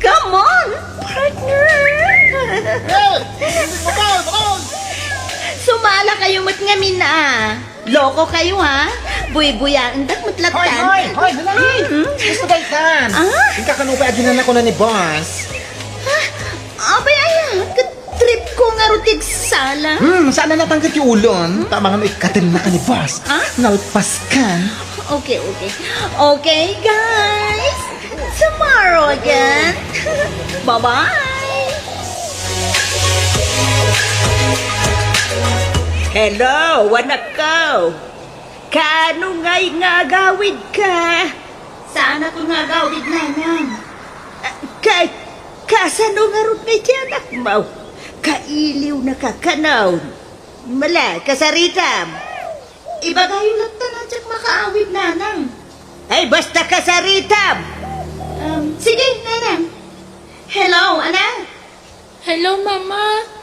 Come on, partner! Sumala kayo mat ngamin na. Loko kayo ha? Buy-buyaan dak matlatan. Hoy, gusto daytan. Hindi ka kanupay aginan ako na ni boss. Abay ayan, trip ko nga rutig sala. Saan na natanggat yung ulon? Tama nga no, ikatin na ka ni boss. Nalpas ka. Okay. Okay, guys. Tomorrow again. Bye-bye. Hello, anak ko. Kano nga'y ngagawid ka? Sana ko ngagawid, nanang. Kasano nga rin na dyan, anak mo? Kailiw na kakanaw. Mala, kasaritam. Ibagayo lang tanan dyan makaawid, nanang. Ay, basta kasaritam. Sige, nanang. Hello, anak. Hello, Mama.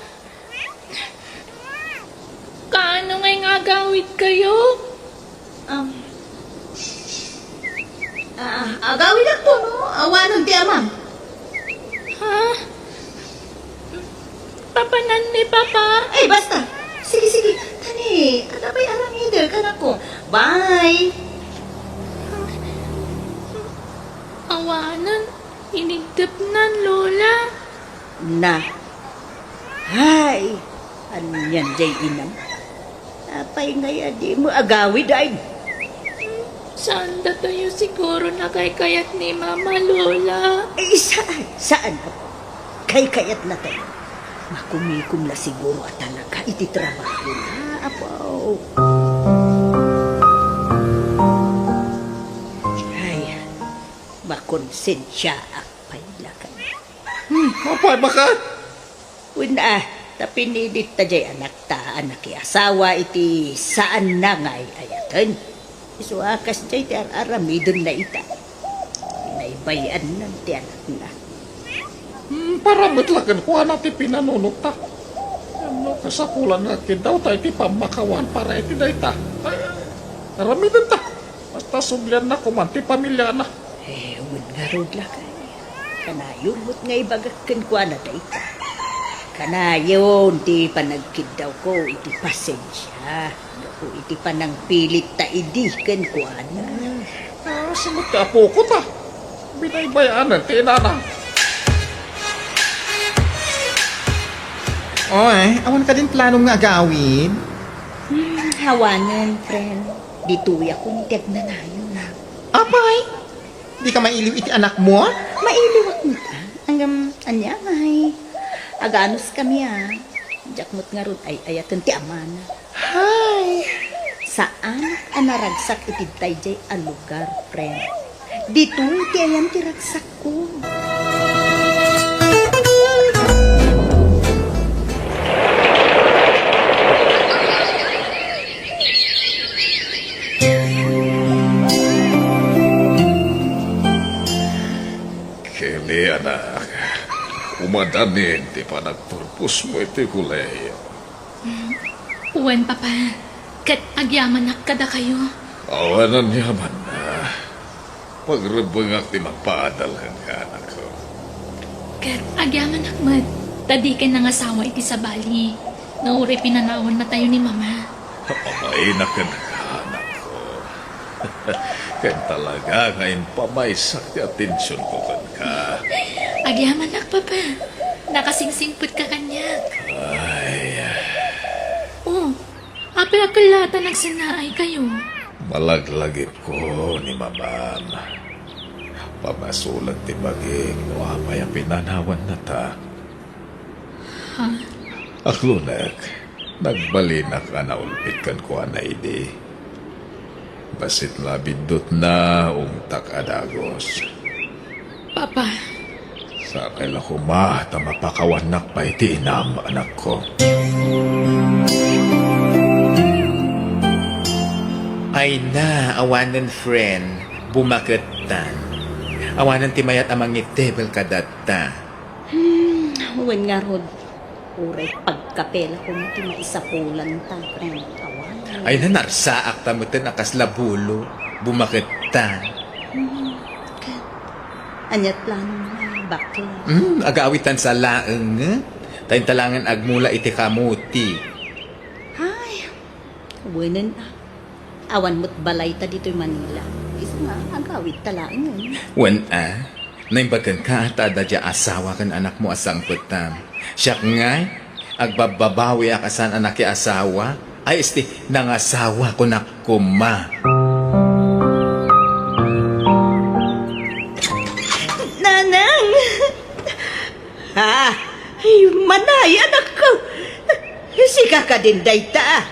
Kaano nga'y ngagawid kayo? Agawid ako, no? Awanon ti amam. Ha? Papanan ni Papa? Ay, basta. Sige, sige. Tani, kada ba'y arang either ka na ko. Bye! Awanan, inigtap nan, Lola. Na. Hay! Anyan jay inam. Apay ngaya di mo agawi day. Saan da tayo siguro nakayakayat ni Mama Lola? Eh, saan? Saan? Kay kayat na tayo. Makumikum na siguro at talaga ititrabaho na, apaw. Ay, makonsensya apay lakay. Apay, bakit? Una, tapinilit ta jay anak ta, anak asawa iti saan na ngay ayatan. Isuakas jay ti aramidon na ita. Inaibayan ng ti anak na. Para mitlakan ko natin pinanunok ta. Ano, kasapulan natin daw tayo ti pamakawan para iti dahi ta. Aramidan ta. Basta sublian na kuman ti pamilya na. Eh, un nga rod lakay. Kanayon mo't nga ibagakin ko na dahi ta. Kanayon, ti panagkid daw ko, iti pasensya. Ako iti panang pilit ta idikan ko na. Simot ka po ko ta. Binaybayanan ti inana. Oy, awan ka din planong nga agawin. Hawanan, friend. Dituya ko ni Ted na nayo na. Apay, di ka mailiw iti anak mo? Mailiwak mo ta. Hanggang anya ay. Aganos kami Jakmut nga ron ay ayatan ti amana. Hay, Saan anaragsak iti jay ang lugar, friend? Dito ti ayan ti ragsak ko. Kili, anak. Umadanin, ti pa nagpurpus mo iti kulay. Uwan, Papa. Kat agyamanak kada kayo. Awanan yaman na. Pagrabangak ti magpaadalhan ka, anak ko. Kat agyamanak mat. Tadi ka nang asawa iti sa bali. Nauri pinanawan na tayo ni Mama. Ay, anak ko. Kaya talaga ngayon pamaysak ti atensyon ko kan ka. Agyamanak, Papa. Nakasingsingput ka kanya. Ay, Oh, apel akalata nagsinaay kayo. malaglagip ko ni mamam. Pamasulat ti baging no amay ang pinanawan na ta. Ha? Aklunak, nagbalinak ka na ulpit kan ko anay di. Basit labindot na ungtak adagos. Papa, Sa kaila ko ta mapakawanak pa iti inam anak ko. Ay na, awanan friend, bumakatan. Awanan ti mayat amang itebel kadata. Huwag nga rod. Uray pagkapela ko mo ti maisapulan ta, friend. Awan. Ay na, narsaak tamutin akas labulo, bumakatan. Anyat plano na bakla. Agawitan sa laeng, tayo talangan agmula iti kamuti. Ay, wanan na. Awan mo't balay ta dito'y Manila. Isa nga, agawit talaan yun. Wan naimbagan ka at adadya asawa kan anak mo asang putam. Siyak nga, agbababawi akasan anak ki asawa, ay isti nangasawa ko na kuma. Nanang! Ha? Ay, manay, anak ko! Sika ka din, dayta.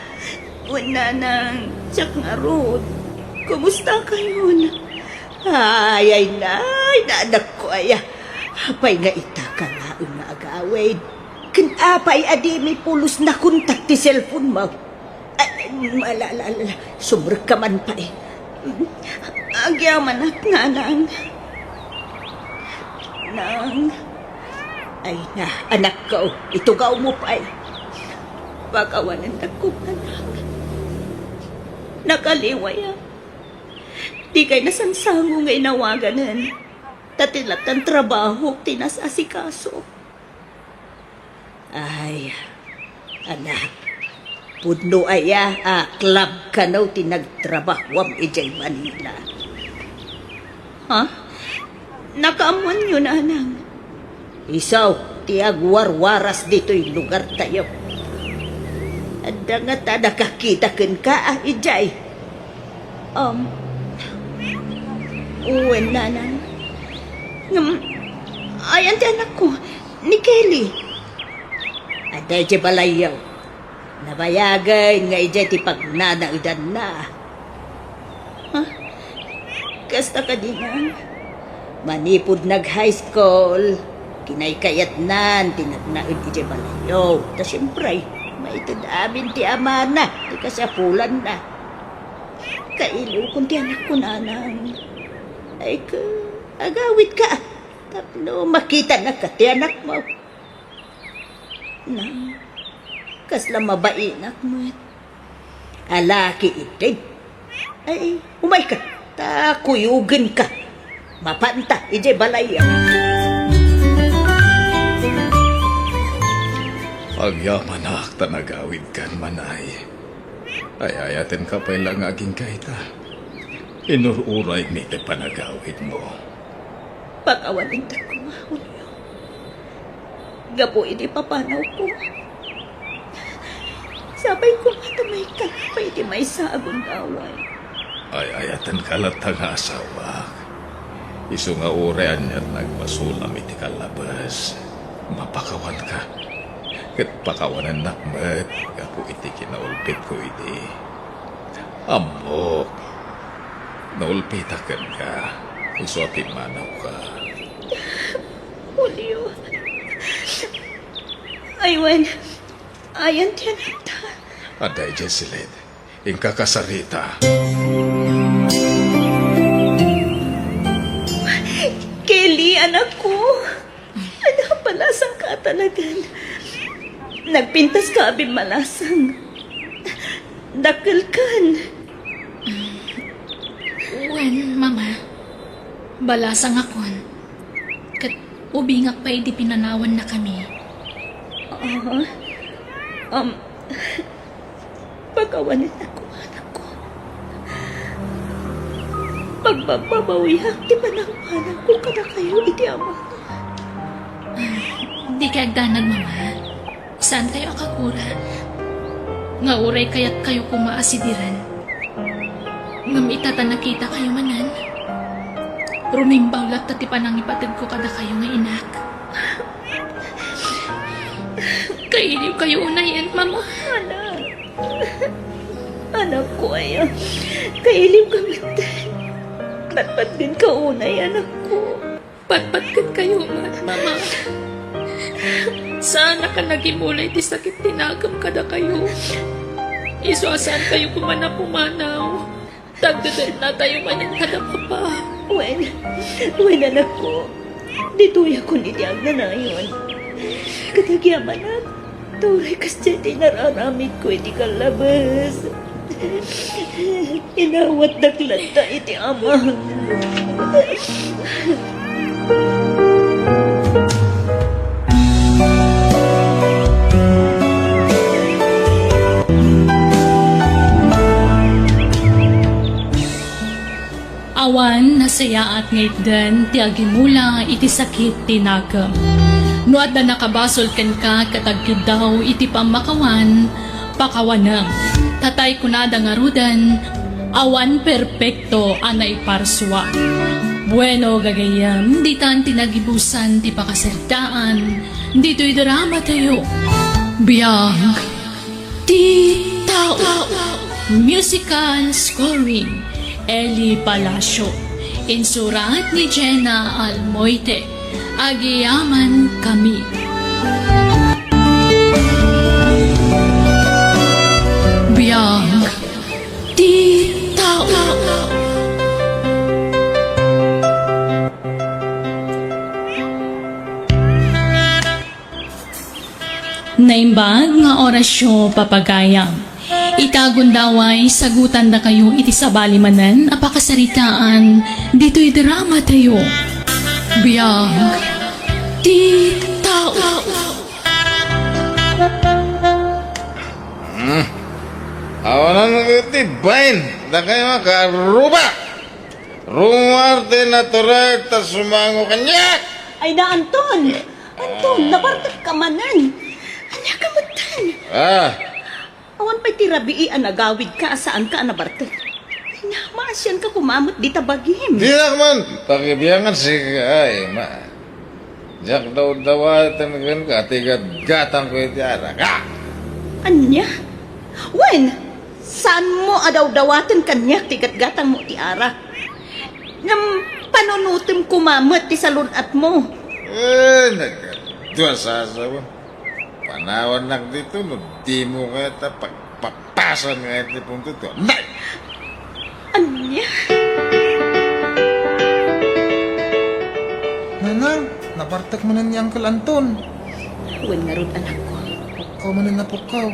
Nanang, siyak nga rod. Kumusta kayo na? Ay, naanak ko ay. Apay nga ita ka nga nga agawid. Apay adi may pulos na kontak ti cellphone mo. Ay, malalala, sumber ka man pa eh. Agyaman at nanang. Nang. Ay na, anak ko, itugaw mo pa eh. Bakawanan na ko, anak. Nakaliway ah. Di kay nasansango ngay nawaganan. Tatilat ang trabaho, tinasasikaso. Ay, anak, Pudno aya, club ka na tinagtrabahwam ijay Manila. Ha? Nakaamuan yun, anang. Isaw, tiag warwaras dito'y lugar tayo. Ada nga ta nakakita ka, ijay. Uwen na nang. Ayan ti anak ko, ni Kelly. Ada ijay balayaw. Nabayagay nga ijay ti pagnanaidan na. Ha? Kasta ka din ang manipod nag-high school. Kinaykayat nan, tinagnaid ijay balayaw. Ta siyempre, maitadamin ti amana, ti kasapulan na. Kailo kung ti anak ko nanang. Ay ka, agawit ka. Tapno makita na ka ti anak mo. Nang, kasla mabainak mo. Alaki itig. Ay, umay ka. Takuyugin ka. Mapanta, ijay balayaw. Pagyaman na akta nagawid kan manay. Ay ayaten ka pa lang aging kaita. Inururay mi te panagawid mo. Pagawalin ta ko, Julio. Gapo, hindi papanaw ko. Sabay ko matamay ka, pwede may sabon away. Ay ayaten ka latang asawa. Isu nga urean niya nagmasulam iti kalabas. Mapakawan ka. Kat pakawanan nakmet. Gapo iti kinaulpit ko iti. Amok. Naulpitakan ka. Isu ati manaw ka. Julio. Aywan, ayan tiyan ita. Aday Jesilid. Ingka kasarita. Kelly, anak ko. Anak, palasang ka talagan. Nagpintas ka abing malasang. Dakil kan. Wen, mama. Balasang akon. Kat ubingak pa di pinanawan na kami. Pagawanin ako, anak ko. Pagbabawihan, di ba nang anak ko kada kayo iti ama? Di kaya ganag, mama. Saan kayo akakura? Nga uray kaya't kayo kumaasidiran. Ngam itata nakita kayo manan. Ruming bawlat tati panang ipatid ko kada kayo nga inak. Kailiw kayo unayan, mama. Anak ko ay kailiw kami din. Patpat din ka unay, anak ko. Patpatkan kayo, mama. Sana ka nagimulay ti sakit tinagam kada kayo. Isuasan kayo kumanapumanaw. Tagdadal na tayo manan kada papa. Wen anak ko. Dito'y ako nitiyag na na yun. Katagyaman at tuloy kasi tinararamid ko iti kalabas. Inawat naglanta iti ama. Awan nasaya at ngayon ti agimula iti sakit tinagam. No at na nakabasol ken ka katagkid daw iti pamakawan, pakawanang. Tatay kunada nga rudan, awan perpekto anay parswa. Bueno gagayam, di tan tinagibusan ti pakaserdaan, dito'y drama tayo. Biyang, ti tao. Musical scoring, Eli Palacio. Insurat ni Jenna Almoite. Agiyaman kami. Biyang di tao. Naimbag nga orasyo papagayam. Itagon daway sagutan na kayo iti sabalimanan apakasaritaan dito'y drama tayo. Biyang di tao. tibain. Da kayo karuba. Rumarte na turag ta sumango kanyak. Ay na, Anton! Anton, nabartak ka manan. Anya ka matan. Ah, Awan pa'y tirabii ang nagawid ka saan ka nabartak. Ay na, maasyan ka kumamot di tabagim. di na man. Pakibiyangan si ay ma. Jak daw dawatan kan ka tigat gatang ko itiara ka. Anya? Wen, saan mo adaw-dawatan kanya tigat-gatang mo ti ara? Nang panunutim kumamot ti salunat mo. Nagkatuwa sa asawa. Panawan lang dito, no, di mo kaya ta pagpapasan nga iti punto to. Nay! Anya? Nanang, nabartak mo na ni Uncle Anton. Wen nga ron anak ko. Pukaw mo na napukaw.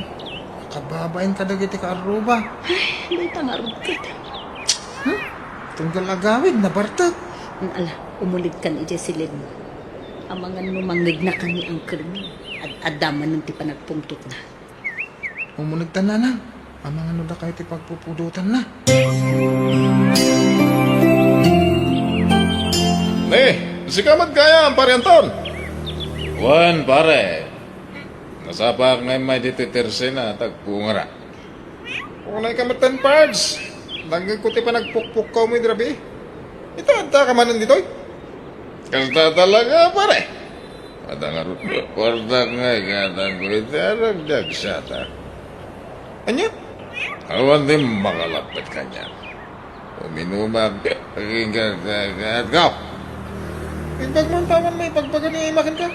Kababain ka dagiti ka aruba. Ay, may tangarod ka. Tunggal agawid, nabartak. Ang ala, umulig kan ije silid mo. Amangan mo mangnig na kan ni Uncle mo. At adaman ng ti panagpungtot na. Umunag ta na lang. Amang ano da kayo ti pagpupudutan na. Si kamat kaya ang pare Anton. Wan, pare. Nasapak ngay may dititirse na tagpungara. Unay kamatan parts. Langag ko ti panagpukpukaw mo drabi. Ito, anta ka manan dito. Kasta talaga pare. Madangarot ko. Kordak ngay katang ko itarag dagsata. Anya? Awan din makalapit kanya. Uminumag. Paginggan ka. Gaw. Indag man paman may pagbaga ni makin ka.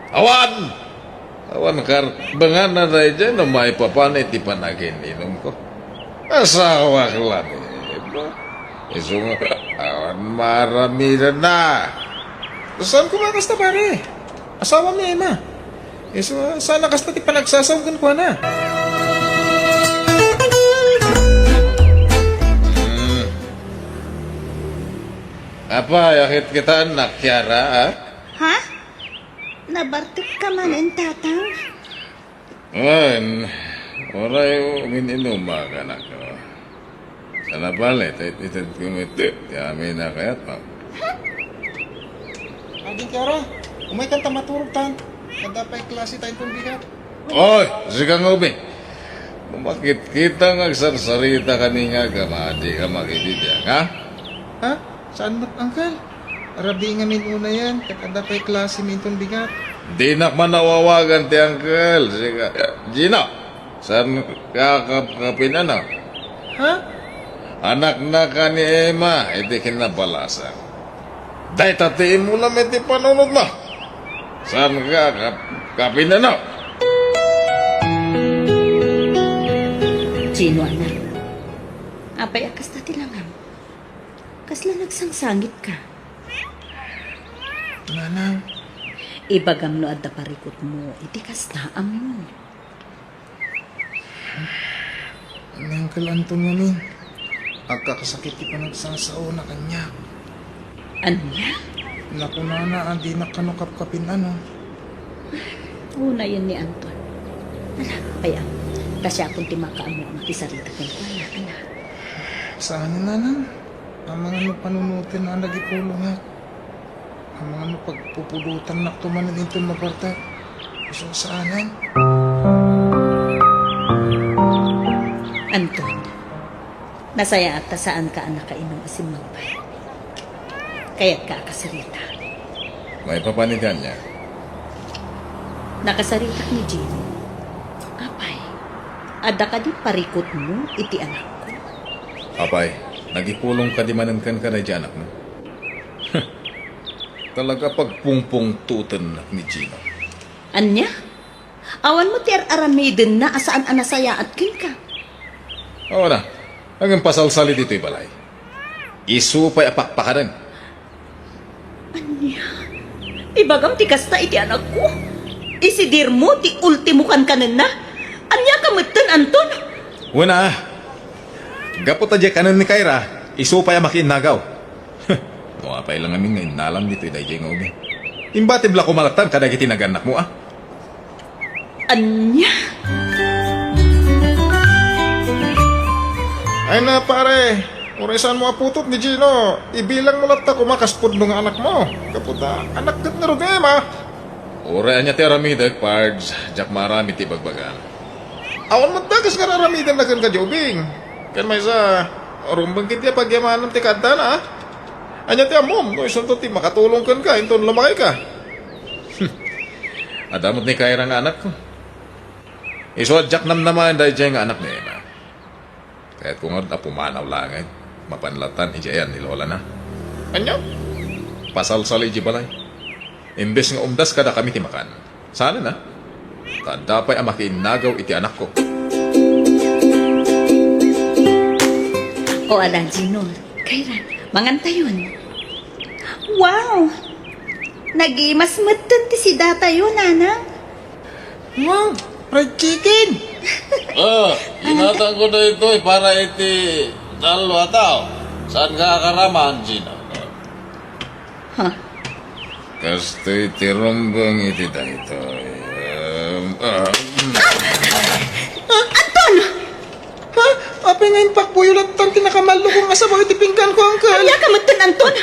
Awan! Awan kar. Bangan na tayo dyan na may papanay ti panagin inom ko. Asawa ka lang. Iso nga. Awan marami na. Saan ko makasta pare? Asawa ni Emma. So, sana kasta ti panagsasawgan ko na. Apa, yakit kita anak, Kiara, ha? Ha? Nabartik ka man ang tatang? Wan, oray umininom ka anak ko. Sana balik, itid kumiti. Yamin na kaya't ma. Aging Kiara, umay kang tamaturog tan. Kada pa'y klase tayong pumbigat. Oy, sikang ubi. Bakit kita ngagsarsarita kaninga ka, maadi ka makitidya, ha? Ha? Saan ba't, Uncle? Arabi nga min una yan. Kada pa'y klase min bigat. Di na man nawawagan ti Uncle. Sika, Gino, saan kakapkapin ano? Ha? Anak na ka ni Emma, iti kinapalasa. Dahil tatiin mo lang iti panunod mo. Saan kakapin ano? Gino, anak. Apay akas na tilangam. Kasla nagsangsangit ka. Nanang, Ibagam no adda parikot mo, iti kasta amin. ang Uncle Anton ngamin. Agkakasakit ti panagsasao na kanya. Anya? Naku nana, andi na kanukap-kapin ano. Una yun ni Anton. Ala, payang. Kasi akong timakaam mo makisarita kay kuya, anak. Saan na nanang? Ang mga ano panunutin na nagipulong ha. Ang mga ano pagpupulutan na tumanin ito mabarta. So saanan? Anton, nasaya ata saan ka anak kainom asim magbay. Kaya't ka kasarita. May papanigan niya. Nakasarita ni Gino. Apay, ada ka di parikot mo, iti anak ko. Apay, nagipulong ka di manangkan ka na di anak mo. Talaga pagpungpong tutan ni Gino. Anya? Awan mo ti aramidin na asaan anasaya at kin ka. Oo na, hanggang pasalsali dito'y balay. Isupay apakpakaran. Anya? Ibagam ti kasta iti anak ko. Isidir mo ti ultimo kan kanan na. Anya kamutan, Anton? Una, gapot adya kanan ni Kyra, isupay makinagaw. Muapay lang amin ngayon nalam dito'y dayjay nga umi. Imbatibla ko malatan kadagiti naganak mo ah. Anya? Ay na pare, urisan mo aputot ni Gino. Ibilang mo lang ta kumakaspod ng anak mo. Kaputa, anak kat na rin ma. Ura niya ti aramidag, Pards. Jak marami ti bagbagan. Awan magdagas nga raramidan na kan ka jobing. Kan may sa rumbang kiti pagyamanan ti kadda na. Anya ti amom, no isan to ti makatulong kan ka, inton lumaki ka. Adamot ni Kaira nga anak ko. Isod jak naman dahil dyan nga anak ni Emma. Kahit kung nga pumanaw lang mapanlatan, ijayan ni Lola na. Anya? Pasal-sali di balay. Imbes nga umdas kada kami timakan. Sana na. Tadapay ang makinagaw iti anak ko. O ala, Gino. Kaira, mangantayon. Wow! Nagimas matan ti si data yun, nanang. Wow, fried chicken! Inatang ko na ito para iti dalawa tao. Saan ka karaman, Gino? Kastoy tirumbang iti dahito. Anton! Ha? Apay ngayon pakpuyo lang tang tinakamalo kong asabaw iti pinggan ko, uncle. Anya ka matan, Anton!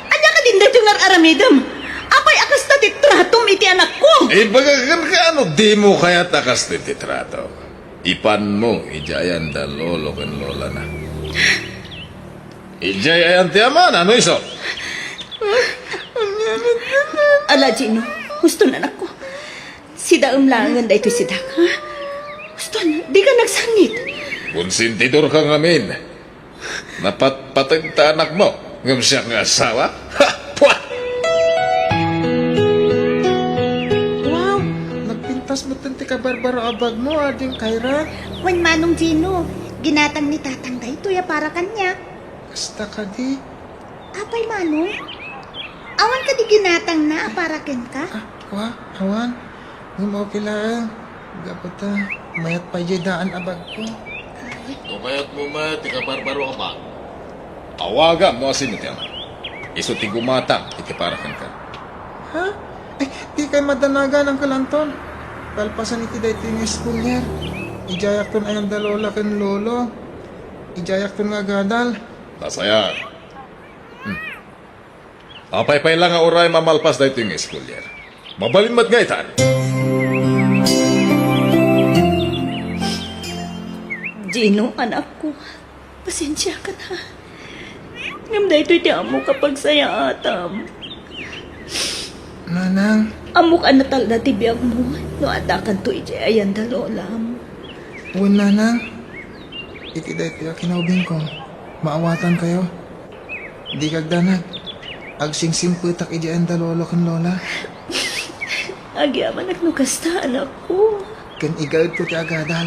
Anya ka din dito nga aramidam! Apay akas na titratom iti anak ko! Bagagan ka ano, di mo kaya takas ti titrato. Ipan mo, ijayan da lolo kan lola na. Ijayan ti aman, ano iso? Ala, Gino, gusto na anak ko. Sida umlangan da ito sida ka. Gusto na, di ka nagsangit. Kung sintidor ka ngamin, napatpatag ta anak mo, ngam siya nga asawa, ha! Pwa! Wow, nagpintas mo tanti ka barbaro abag mo, ading Kaira. Wan manong Gino, ginatang ni tatang da ito ya para kanya. Basta ka di. Apay manong, awan ka di ginatang na para ken ka. Kwa, awan. Ngum okay lang. Gapata, mayat pa daan abag ko. Tumayat mo ma, tika barbaro ka ba? Awaga mo asin iti ama. Iso ti gumatang, iti parakan ka. Ha? Ay, di kay madanagan ang kalanton. Kalpasan iti dahito yung school niya. Ijayak ton ayang dalola ken lolo. Ijayak ton nga gadal. Tasaya. Apay-pay lang nga oray mamalpas dahito yung school year. Mabalinmat nga itan. Gino, anak ko, pasensya ka na. Ngam da ito'y ti amo kapag saya atam. Nanang, Amok anatal na tibiyag mo, no atakan to iti ayan da lolam. uwan nanang. Iti dahito yung kinaubing ko. Maawatan kayo. Di kagdanag. Agsing-sing putak iti ang dalolo ken lola. Agyaman nagnukas na anak ko. Ken igayod ko ti agadal.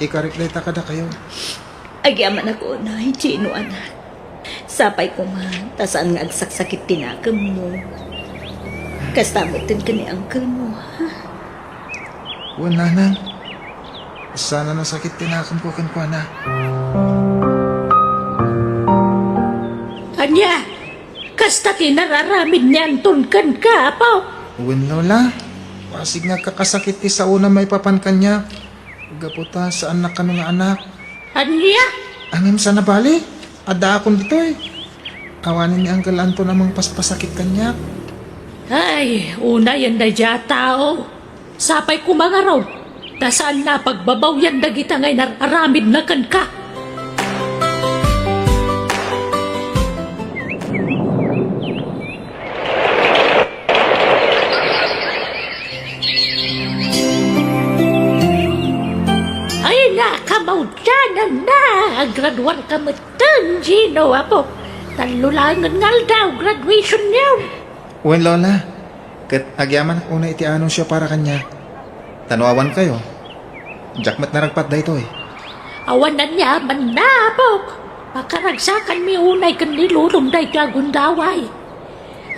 Ikarikleta kada kayo. Agyaman ako na, Gino anak. Sapay ko man, tasaan nga agsaksakit tinakam mo. Kastamutin ka ni uncle mo, ha? Uwan nanang. Sana nasakit tinakam ko ken kwa na. Anya, kasta tinararamid niyan tunkan ka, apaw. Uwan lola. Pasig nga kakasakit ti sa una may papan kanya. Gaputa sa anak ka nga anak. Anya? Angim sa nabali. Ada akong dito eh. Awanin ni Uncle Anton namang paspasakit kanya. Ay, una yan da dya tao. Sapay ko mga raw. Tasaan na pagbabaw yan da kita ngay nararamid na kan ka. Ay na, kamaw dyan na. Graduan ka matan, Gino, apo. Talulangan nga daw, graduation niyo. Uwan lola. Kat agyaman ako na iti anong siya para kanya. Tanuawan kayo. Jakmat na ragpat da ito eh. Awan na niya, manapok. Pakaragsakan mi unay kan nilulong da ito agundaway.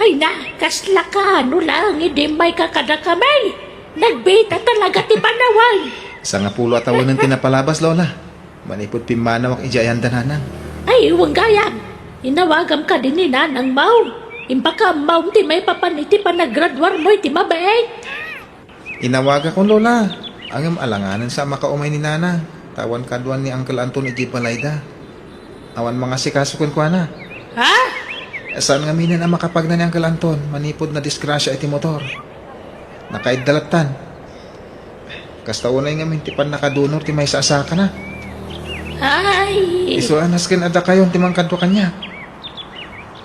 Ay na, kasla ka, ano lang, hindi may kakada kamay. Nagbita talaga ti panaway. Sa nga pulo at awan ng tinapalabas lola. Manipod pimanawak ijayan dananang. Ay, huwag gayam. Inawagam ka din ni Nanang Mau. Impaka Mau ti may papaniti pa naggraduar mo iti mabait. Inawaga ko lola. Angam alanganan sa makaumay ni Nana. Tawan kaduan ni Uncle Anton iti palayda. Awan mga sikasukon ko na. Ha? Saan nga minin ang makapagna ni Uncle Anton? Manipod na disgrasya iti motor. Nakaidalatan. Kastawanay nga mintipan nakadunor ti may saasaka na. Ay! Isuanas kin ada kayon ti mangkanto kanya.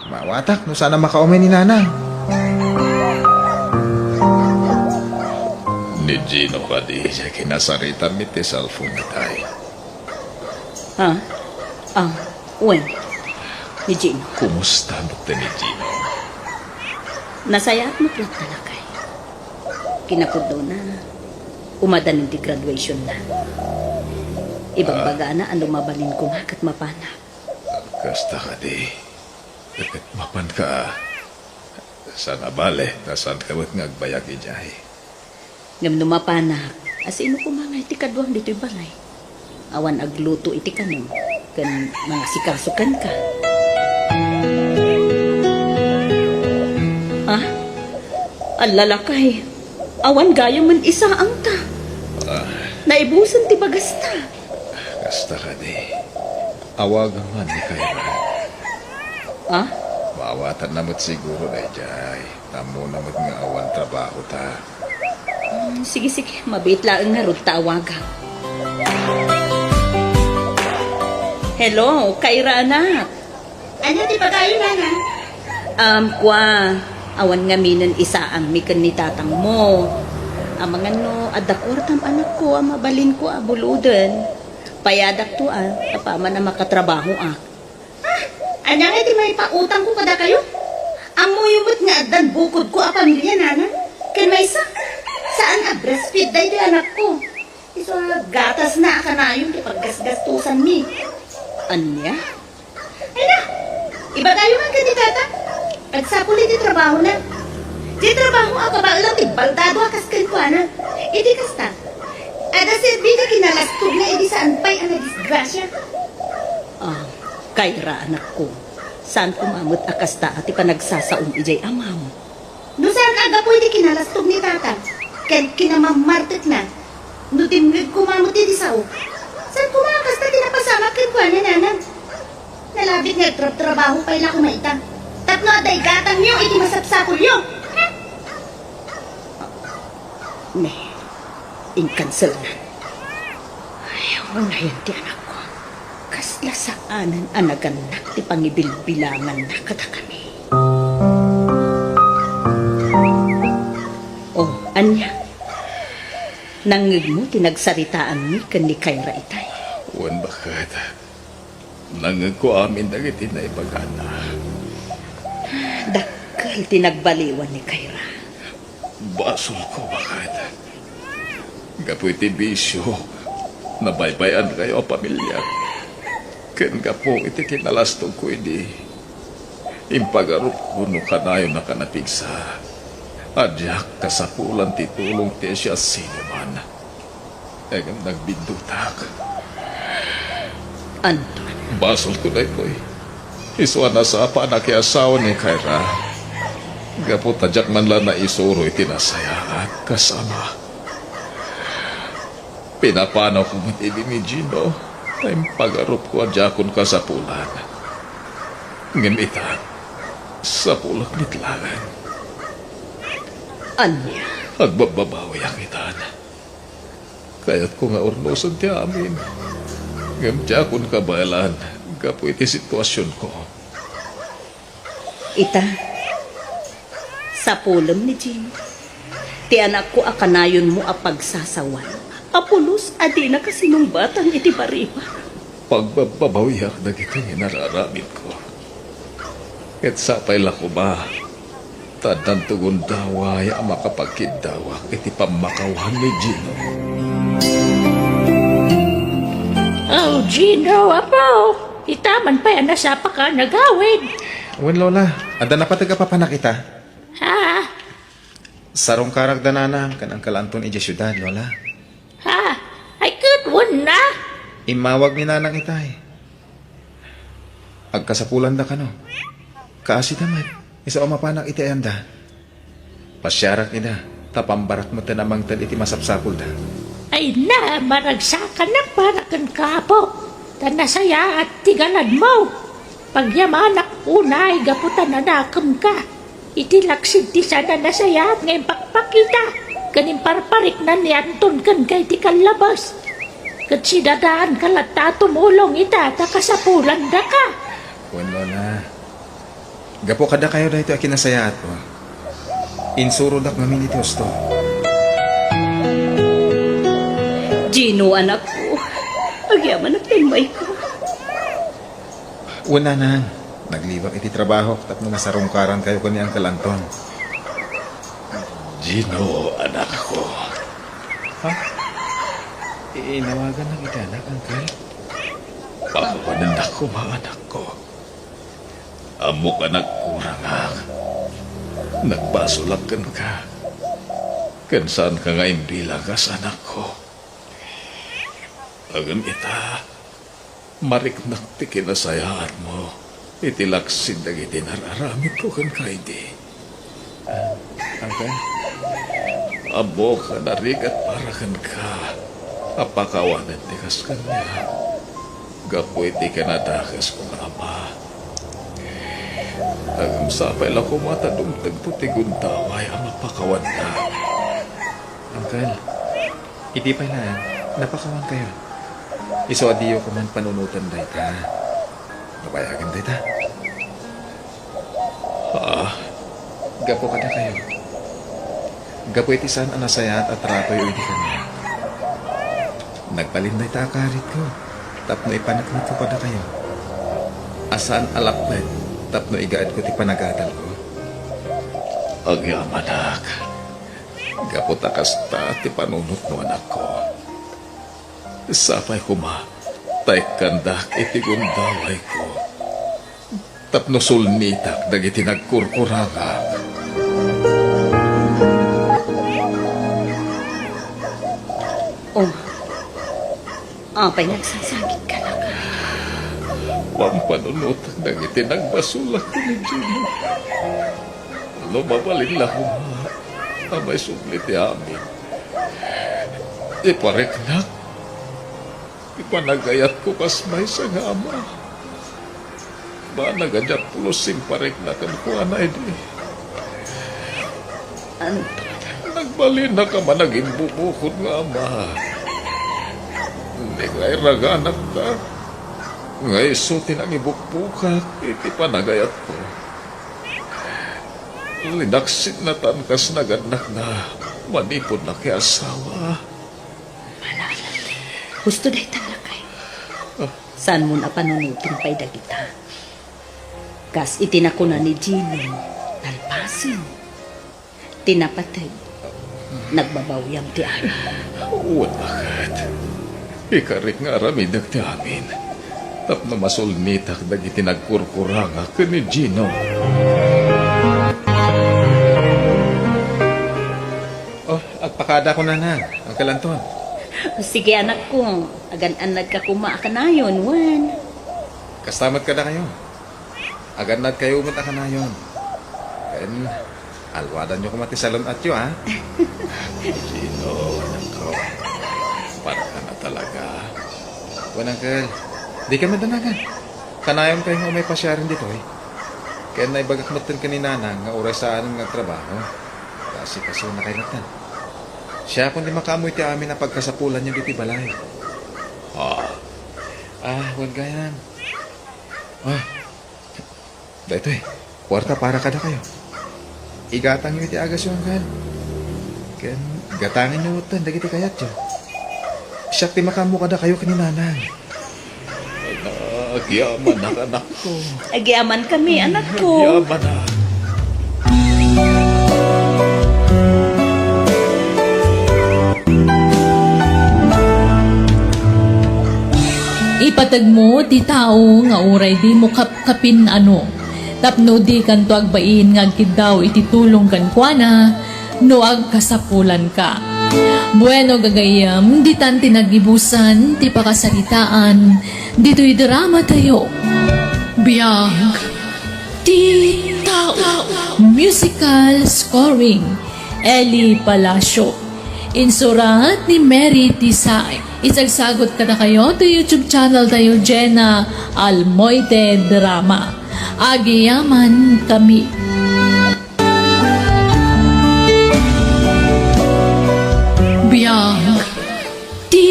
Mawatak no sana makaumay ni nanang. Ni Gino ka di siya kinasaritan ni ti cellphone ni tayo. Ha? Wen. Ni Gino. Kumusta mo ti ni Gino? Nasayat mo plat talakay. Kinapudlo na. Umadan di graduation na. Ibang baga na ano mabalin ko nga kat mapana. Kasta ka di. Dapat mapan ka. Sana bale, nasan ka ba't ngagbayag ijay? Ngam numapana. As ino ko mga iti kadwang dito'y balay. Awan agluto iti kanong. Kan mga sikasukan ka. Ah? Ang lalakay. Awan gaya man isa ang ta. Naibusan ti bagasta. Kasta ka di. Awagan man ni Kayra. Ah? Maawatan namot siguro na ijay. Tamo namot nga awan trabaho ta. Sige, mabait lang nga ron tawaga. Hello, Kayra anak. Ano ti pagayo na na? Kwa, awan nga minan isa ang mikan ni tatang mo. Mga no, adakwartam anak ko, mabalin ko abuludan. Payadak to tapaman na makatrabaho Ano nga ti may pautang ko kada kayo? Amo yumot nga adan bukod ko a pamilya nana. Ken may isa. Saan a breastfeed day di anak ko? Iso gatas na kanayon ti paggasgastusan mi. Anya? Ay na, iba tayo man ka ni tata. Agsapuli di trabaho na. Di trabaho ako ba lang ti baldado akas kankwana. Idi kasta. Ada serbi ka kinalastog na idi saan pa'y ang disgrasya. Kayra anak ko. Saan kumamot akasta at ipanagsasaon ijay amaw? No saan aga po hindi kinalastog ni tata? Ken kinamamartet na. No timgid kumamot di sao. Saan kumakas na tinapasama ken kwa na nanan? Nalabit nga trabaho pa ila kumaita. Tatno aday gatang nyo, iti masapsakol nyo. Ne, in-cancel na. Ayaw na yan ti anak ko. Kasla saanan anaganak ti pangibilbilangan na kada kami. Oh, anya. Nangig mo tinagsaritaan ni kan ni Kayra itay. Wan bakit? Nangag ko amin dagiti na ibagana. Dakkel tinagbaliwan ni Kayra. Basol ko bakit? Gapoy ti bisyo. Nabaybayan kayo ang pamilya. Ken gapo iti kinalastog ko hindi. Impagarup ko no kanayo na kanapigsa. Adyak kasapulan titulong ti siya sino man. Egang nagbindutak. Anton, Basol ko na iko'y. Iswa na sa anak asawa ni Kayra. Gapo tadyak man lang na isuro itinasaya at kasama. Pinapanaw ko mo ti ni Gino. Ay pagarup ko adjakon kasapulan. Ngamita, sa pulak nitlangan. anya. Agbababawi ang itan. Kaya't ko nga ornosan ti amin. Ngamtya akong kabalan. Gapo iti sitwasyon ko. Ita, sa pulam ni Jim, ti anak ko akanayon mo apagsasawan. Apulos, adi na kasi nung batang iti bariba. Pagbabawiyak na ito yung nararamit ko. At sapay lang ko ba, tadang tugon daway ang makapagkidawak iti pamakawang ni Gino. Oh, Gino, apaw. Itaman pa yan na sa ka nagawid. Wen lola, ada na pati ka papanakita. Ha? Sarong karagda nanang kan Uncle Anton iti syudad lola. Ha? Ay, good one na. Imawag ni nanang itay. Agkasapulan da ka no. Kaasi damay. Isa o mapanak iti ayanda. Pasyarak ida. Tapambarat mo tanamang tal iti masapsapul da. Ay na, maragsakan na para kan kapo. Tanasaya at tigalan mo. Pagyamanak unay, gaputan na nakam ka. Itilaksid ti sana nasaya at ngayon pakpakita. Kanin parparik na ni Anton kan kay ti kalabas. Kat sidadaan kalata tumulong ita, takasapulan da ka. Wala na. Gapo kada kayo dahito akin nasayaat mo. Insuro dak namin iti husto. Gino, anak ko. Agyaman na pinmay ko. Wala na. Naglibak iti trabaho. Tapno nasarungkaran kayo kani Uncle Anton. Gino, anak ko. Inawagan ng iti anak, Uncle. Pakawanan ako, mga anak ko. Amo ka nagkurangak. Nagpasulakan ka. Kansaan ka nga imbilang ka sa anak ko. Agan ita, mariknak ti kinasayaan mo. Itilaksin na itinararamit ko kan kaidi. Uncle? Amo ka narigat para kan ka. Apakawanan tikas kanya. Gapoy ti kanadakas kong ama. Agam sapay lang kumatadumtag po ti guntaway ang mapakawan na. Uncle, iti pa na. Napakawan kayo. Iso adiyo ko man panunutan dayta. Nabayagan dayta. Gapo kada kayo. Gapo iti saan anasayat at rapoy o iti kanya. Nagpalinday ta akarit ko. Tapno ipanaknit ko kada kayo. Asaan alakpet. Tapno igaad ko ti panagadal ko. Agyamanak. Gapo takasta ti panunot mo anak ko. Sapay ko ma. Tay kandak iti gundaway ko. Tapno sulnitak dagiti nagkurkurangak. Oh, apay nagsasakit ka na ka. Pampanunot dagiti nagbasulak ko ni Gino. Lumabalin lang ko ma. Amay sublit ti amin. Ipareknak. Ipanagayat ko kasmay sa nga ama. Ba nagadyak pulusing pareknakan ko anay di. Nagbalin na ka man naging bubukod nga ama. Hindi kay raganak ka. Ngay sutin ang ibukbukak, iti panagayat ko. Linaksit na tankas naganak na manipod na kay asawa. Gusto dahi talakay. Saan mo na panunutin pa'y dagita? Kas itinakuna ni Gino, talpasin. Tinapatay. Nagbabawiyang ti amin. Bakit? Ikarik nga ramidag ti amin. Tapno masulnitak dagiti nagkurkuranga ka ni Gino. Agpakada ko na Uncle Anton. Sige anak ko, agan-anad ka kumaaka na yun, Juan. Kastamat ka na kayo. Aganad kayo umata ka na yun. Kain, alwadan nyo kumati salon at yun, ha? Gino, anak ko. Para ka na talaga. Wan, Uncle. Di ka madanagan. Kanayon kayo nga may pasyarin dito, eh. Kaya naibagak matan ka ni Nanang nga oras sa anong nga trabaho. Kasi kaso na kayo natan. Siya kundi makamoy ti amin na pagkasapulan niya diti balay. Huwag ganyan. Dito kwarta para kada kayo. Igatang nyo iti agas yung kan. Ken, gatangin nyo utan, dagiti kayat yun. Siya ti makamo kada kayo kaninanang. Agyaman na anak ko. Agyaman kami, anak ko. Agyaman na. Ipatag mo ti tao nga uray di mo kapkapin ano. Tapno di kanto agbain nga agkidaw ititulong kan kuana no agkasapulan ka. Bueno gagayam, di tan tinagibusan, ti pakasalitaan, dito'y drama tayo. Biyag, ti tao. Musical scoring, Eli Palacio. Insurat ni Mary Tisay. Isagsagot ka na kayo to YouTube channel tayo, Jenna Almoite Drama. Agiyaman kami. Biyang di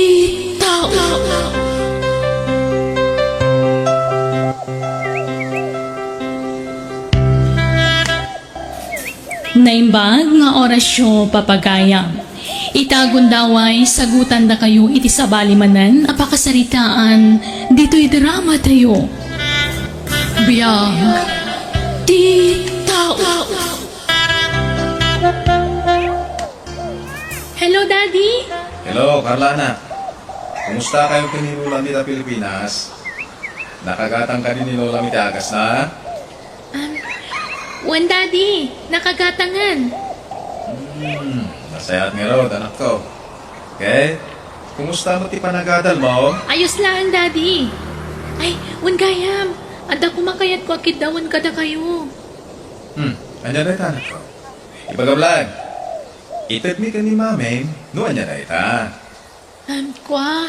tao. Naimbag nga orasyo papagayam. Itagon daway, sagutan da kayo iti sabalimanan, apakasaritaan, dito'y drama tayo. Biyang di tao. Hello, Daddy? Hello, Carla anak. Kumusta kayo ni Lola Mita Pilipinas? Nakagatang ka rin ni Lola Mita Agas na? Wan, Daddy. Nakagatangan. Nasayat nga raw, anak ko. Okay? Kumusta mo ti panagadal mo? Ayos lang, Daddy. Ay, wan gayam. Ada kumakayat ko akit dawan kada kayo. Anya na ita, anak ko. Ibagablag. Itad mi ka ni Mame, no anya na ita. Kwa,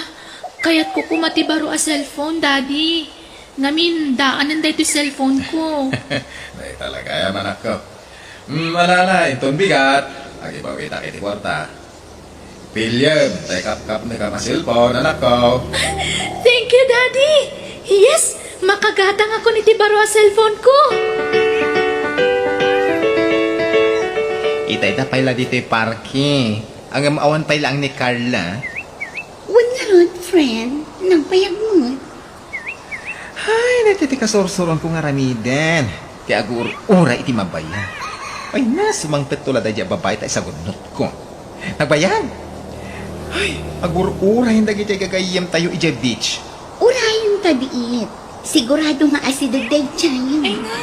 kayat ko kumatibaro a cellphone, Daddy. Ngamin, daanan da ito cellphone ko. Dahil talaga yan, anak ko. Malala, itong bigat. Agi-bawi ta kiti kwarta. William, tayo kap-kap na ka masilpon, anak ko. Thank you, Daddy. Yes, makagatang ako ni tibaro a cellphone ko. Itay pala dito'y parke. Ang maawan pa lang ni Carla. Wala ron, friend. Nagpayag mo. Ay, natitikasorsoron ko nga ramiden. Kaya agur, ura iti mabaya. Ay, nasumangpet tulad ay babay tayo sa gunot ko. Nagbayan? Ay, agur, ura hindi kita gagayam tayo ija beach. Urayong tabiit. Sigurado nga asidagdag dyan. Ay nga,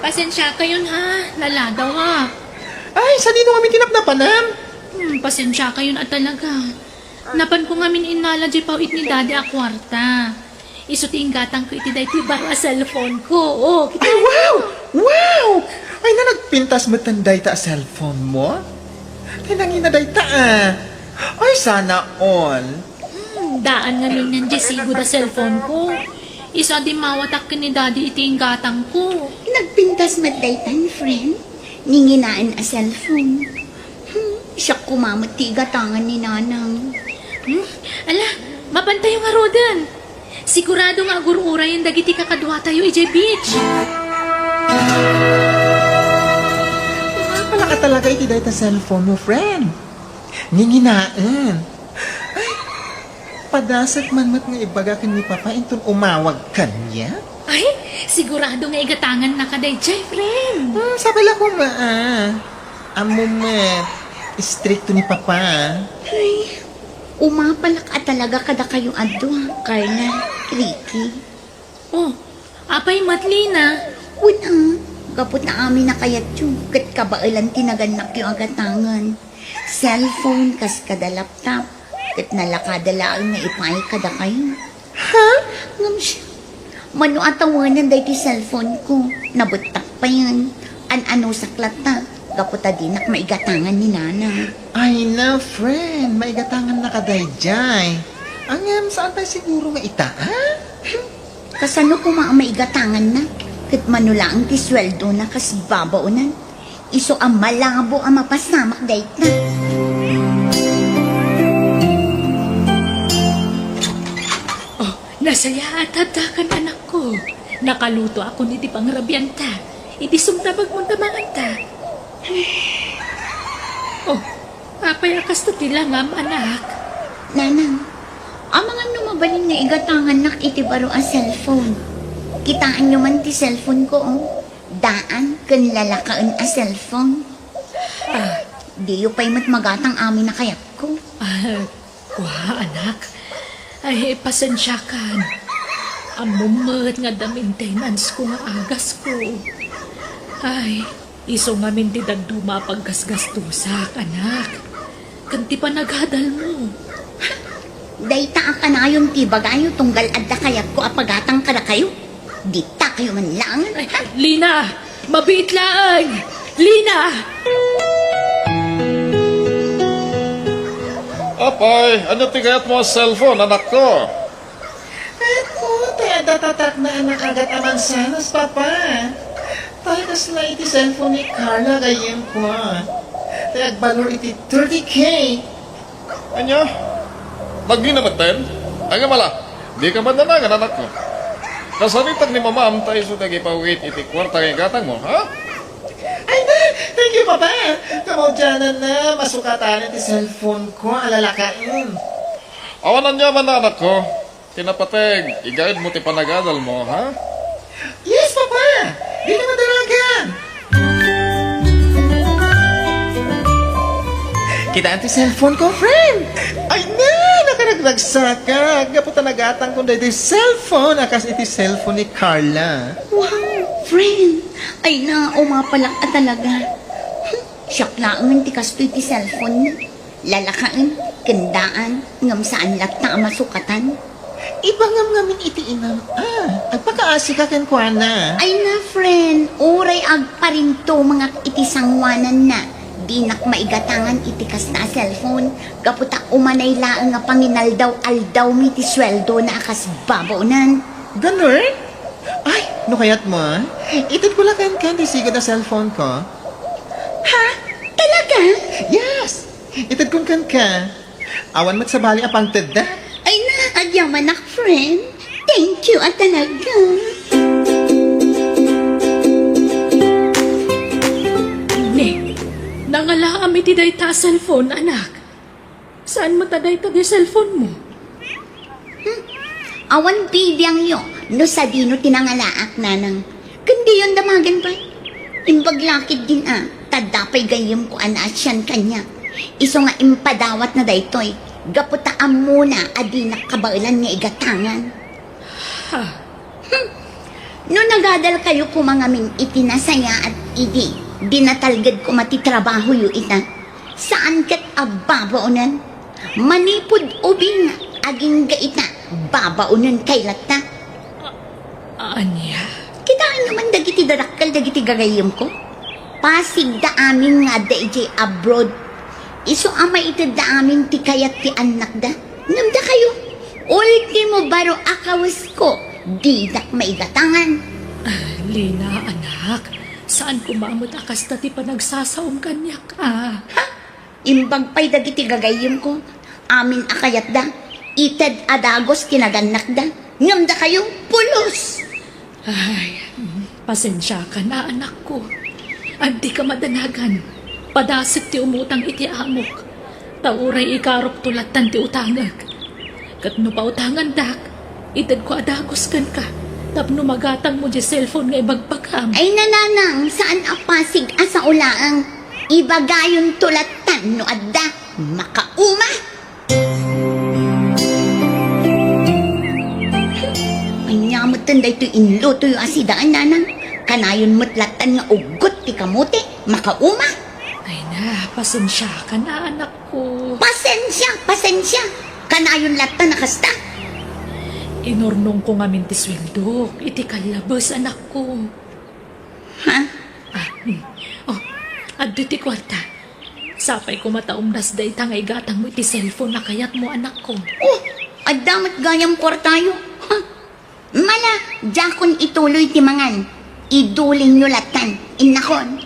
pasensya ka yun ha. Lalagaw ha. Ay, sa dito kami tinapnapanam? Pasensya ka yun at talaga. Napan ko ngamin inala di pa it ni Daddy a kwarta. Isuting gatang ko iti dahi baro a cellphone ko. Oh, kita. Ay, wow! Wow! Ay, na nagpintas matanday ta cellphone mo? Tinangin na day ta Ay, sana all. Daan nga min nandiyan sigo da cellphone ko. Isa di mawatak ka ni Daddy iti gatang ko. Nagpintas madaytan, friend. Ninginaan a cellphone. Siya kumamot tigatangan ni Nanang. Ala, mapantay yung arodan. Sigurado nga agurura yung dagiti kakadwa tayo ije beach. Wala ka talaga iti day ta cellphone mo, friend. Ninginaan. Ay, padasat man mat nga ibaga kan ni Papa intun umawag kanya. Ay, sigurado nga igatangan na kaday jay, friend. Sabi lang ko amo met, stricto ni Papa. Ay, umapalak at talaga kada kayong adwa, Carla, Ricky. Oh, apay matlina. Una, kapot na amin na kayat yung kat kabailan tinaganak yung agatangan. Cellphone kas kada laptop, kat nalakadalaan na ipay kada kayo. Ha? Ngam siya. Mano atawanan dahi ti cellphone ko. Nabutak pa yan. Ano saklata. Kaputa dinak maigatangan ni Nana. Ay na, friend, maigatangan na kadayjay. Angam, saan tayo siguro nga ita, ha? Kasano ko maigatangan na? Kat manulaang ti sweldo na kas babaunan. Iso ang malabo ang mapasamak dahi na. Nasaya at hatakan anak ko. Nakaluto ako ni di pangrabian ta. Iti sumtabag mong tamangan ta. Oh, apay akas to tilangam anak. Nanang, ang mga numabaling na igatangan nak iti baro ang cellphone. Kitaan nyo man ti cellphone ko, oh. Daan, kan lalakaan a cellphone. Di yu pa'y magatang amin na kayak ko. Kuha anak. Ay, pasensya kan. Amumat nga da maintenance ko nga agas ko. Ay, iso nga min ti dagduma paggasgastusak, anak. Kanti pa naghadal mo. Dayta ka na yung tibagayo tunggal adda kayak ko apagatang kada kayo. Dita kayo man lang. Ay, Lina! Mabiit lang! Lina! Apay, ano tigayat mo ang cellphone, anak ko? Ako, tayo datatak na anak agad aman sanas, papa. Tayo kas na iti cellphone ni Carla gayem ko. Tayo agbalor iti 30K. Anya? Nagginamatan? Ay nga mala, di ka madanagan, anak ko. Kasalitag ni mamam tayo so nagipawit iti kwarta kay gatang mo, ha? Ay na, thank you, papa. Kamodyanan na, masukatan iti cellphone ko, alalakain. Awanan niya man, anak ko. Tinapateg, i-guide mo ti panagadal mo, ha? Yes, papa. Di na madalagan. Kita ang cellphone ko, friend. Ay na, nakaragdagsa ka. Gaputa nagatang kung dahil cellphone. Akas iti cellphone ni Carla. Wow, friend. Ay na, umapalang ka talaga. Siyak lang ti kasto iti cellphone niya. Lalakain, kendaan, ngam saan lata masukatan. Ibangam ngamin iti inam. Agpakaasi ka ken kuana. Ay na, friend, uray agparinto mga iti sangwanan na. Di nak maigatangan iti kasta cellphone. Gaputa umanay laang nga panginaldaw-aldaw mi ti sweldo na akas babaunan. Ganun? Ay, no kayat mo? Itid ko lang kan di sigad na cellphone ko. Ha? Talaga? Yes! Itid ko kan ka. Awan mat sa bali apang teda. Ay na, agyaman ak, friend. Thank you at talaga. Ne, nangalaam iti day ta cellphone, anak. Saan mo taday ta di cellphone mo? Awan bidiyang yo, no sa dino tinangalaak nanang. Kundi yun damagan pa. Imbaglakid din tadapay gayam ko anasyan kanya. Iso nga impadawat na daytoy, gaputaam muna adi nakabailan nga igatangan. Ha? No nagadal kayo kumangamin itinasaya at idi, dinatalgad ko matitrabaho yu ita. Saan kat ababaunan? Manipod ubing aging gaita, babaunan kay lata. Anya? Kitaan naman dagiti darakal dagiti gagayim ko. Pasig da amin nga da iti abroad. Iso amay iti da amin ti kayat ti anak da. Namda kayo. Ultimo baro akawas ko. Di dak maigatangan. Lina, anak. Saan kumamot akas na ti panagsasaom kanyak, Ha? Imbag pa'y dagiti gagayim ko. Amin akayat da. Ited adagos kinaganak da. Namda kayo. Pulos. Ay, pasensya ka na, anak ko. Andi ka madanagan. Padasik ti umutang iti amok. Tauray ikarok tulatan ti utangag. Kat no pa utangan dak, itad ko adagos kan ka. Tapno magatang mo di cellphone nga ibagpagam. Ay nananang, saan apasig asa ulaang? Ibagayon tulatan no adda. Makauma. Ay nyamot tanday to inluto yung asidaan nanang. Kanayon mutlatan nga ugot ti kamote. Makauma. Ay na, pasensya ka na, anak ko. Pasensya, pasensya. Kanayon latan nakasta. Inurnong ko nga minti sweldo. Iti kalabas, anak ko. Ha? Oh, addo ti kwarta. Sapay ko mataumdas day tangay gatang mo iti cellphone na kayat mo, anak ko. Oh, adamat gayam kwartayo. Ha? Mala, jakon ituloy ti mangan. Iduling nulatan. Inakon.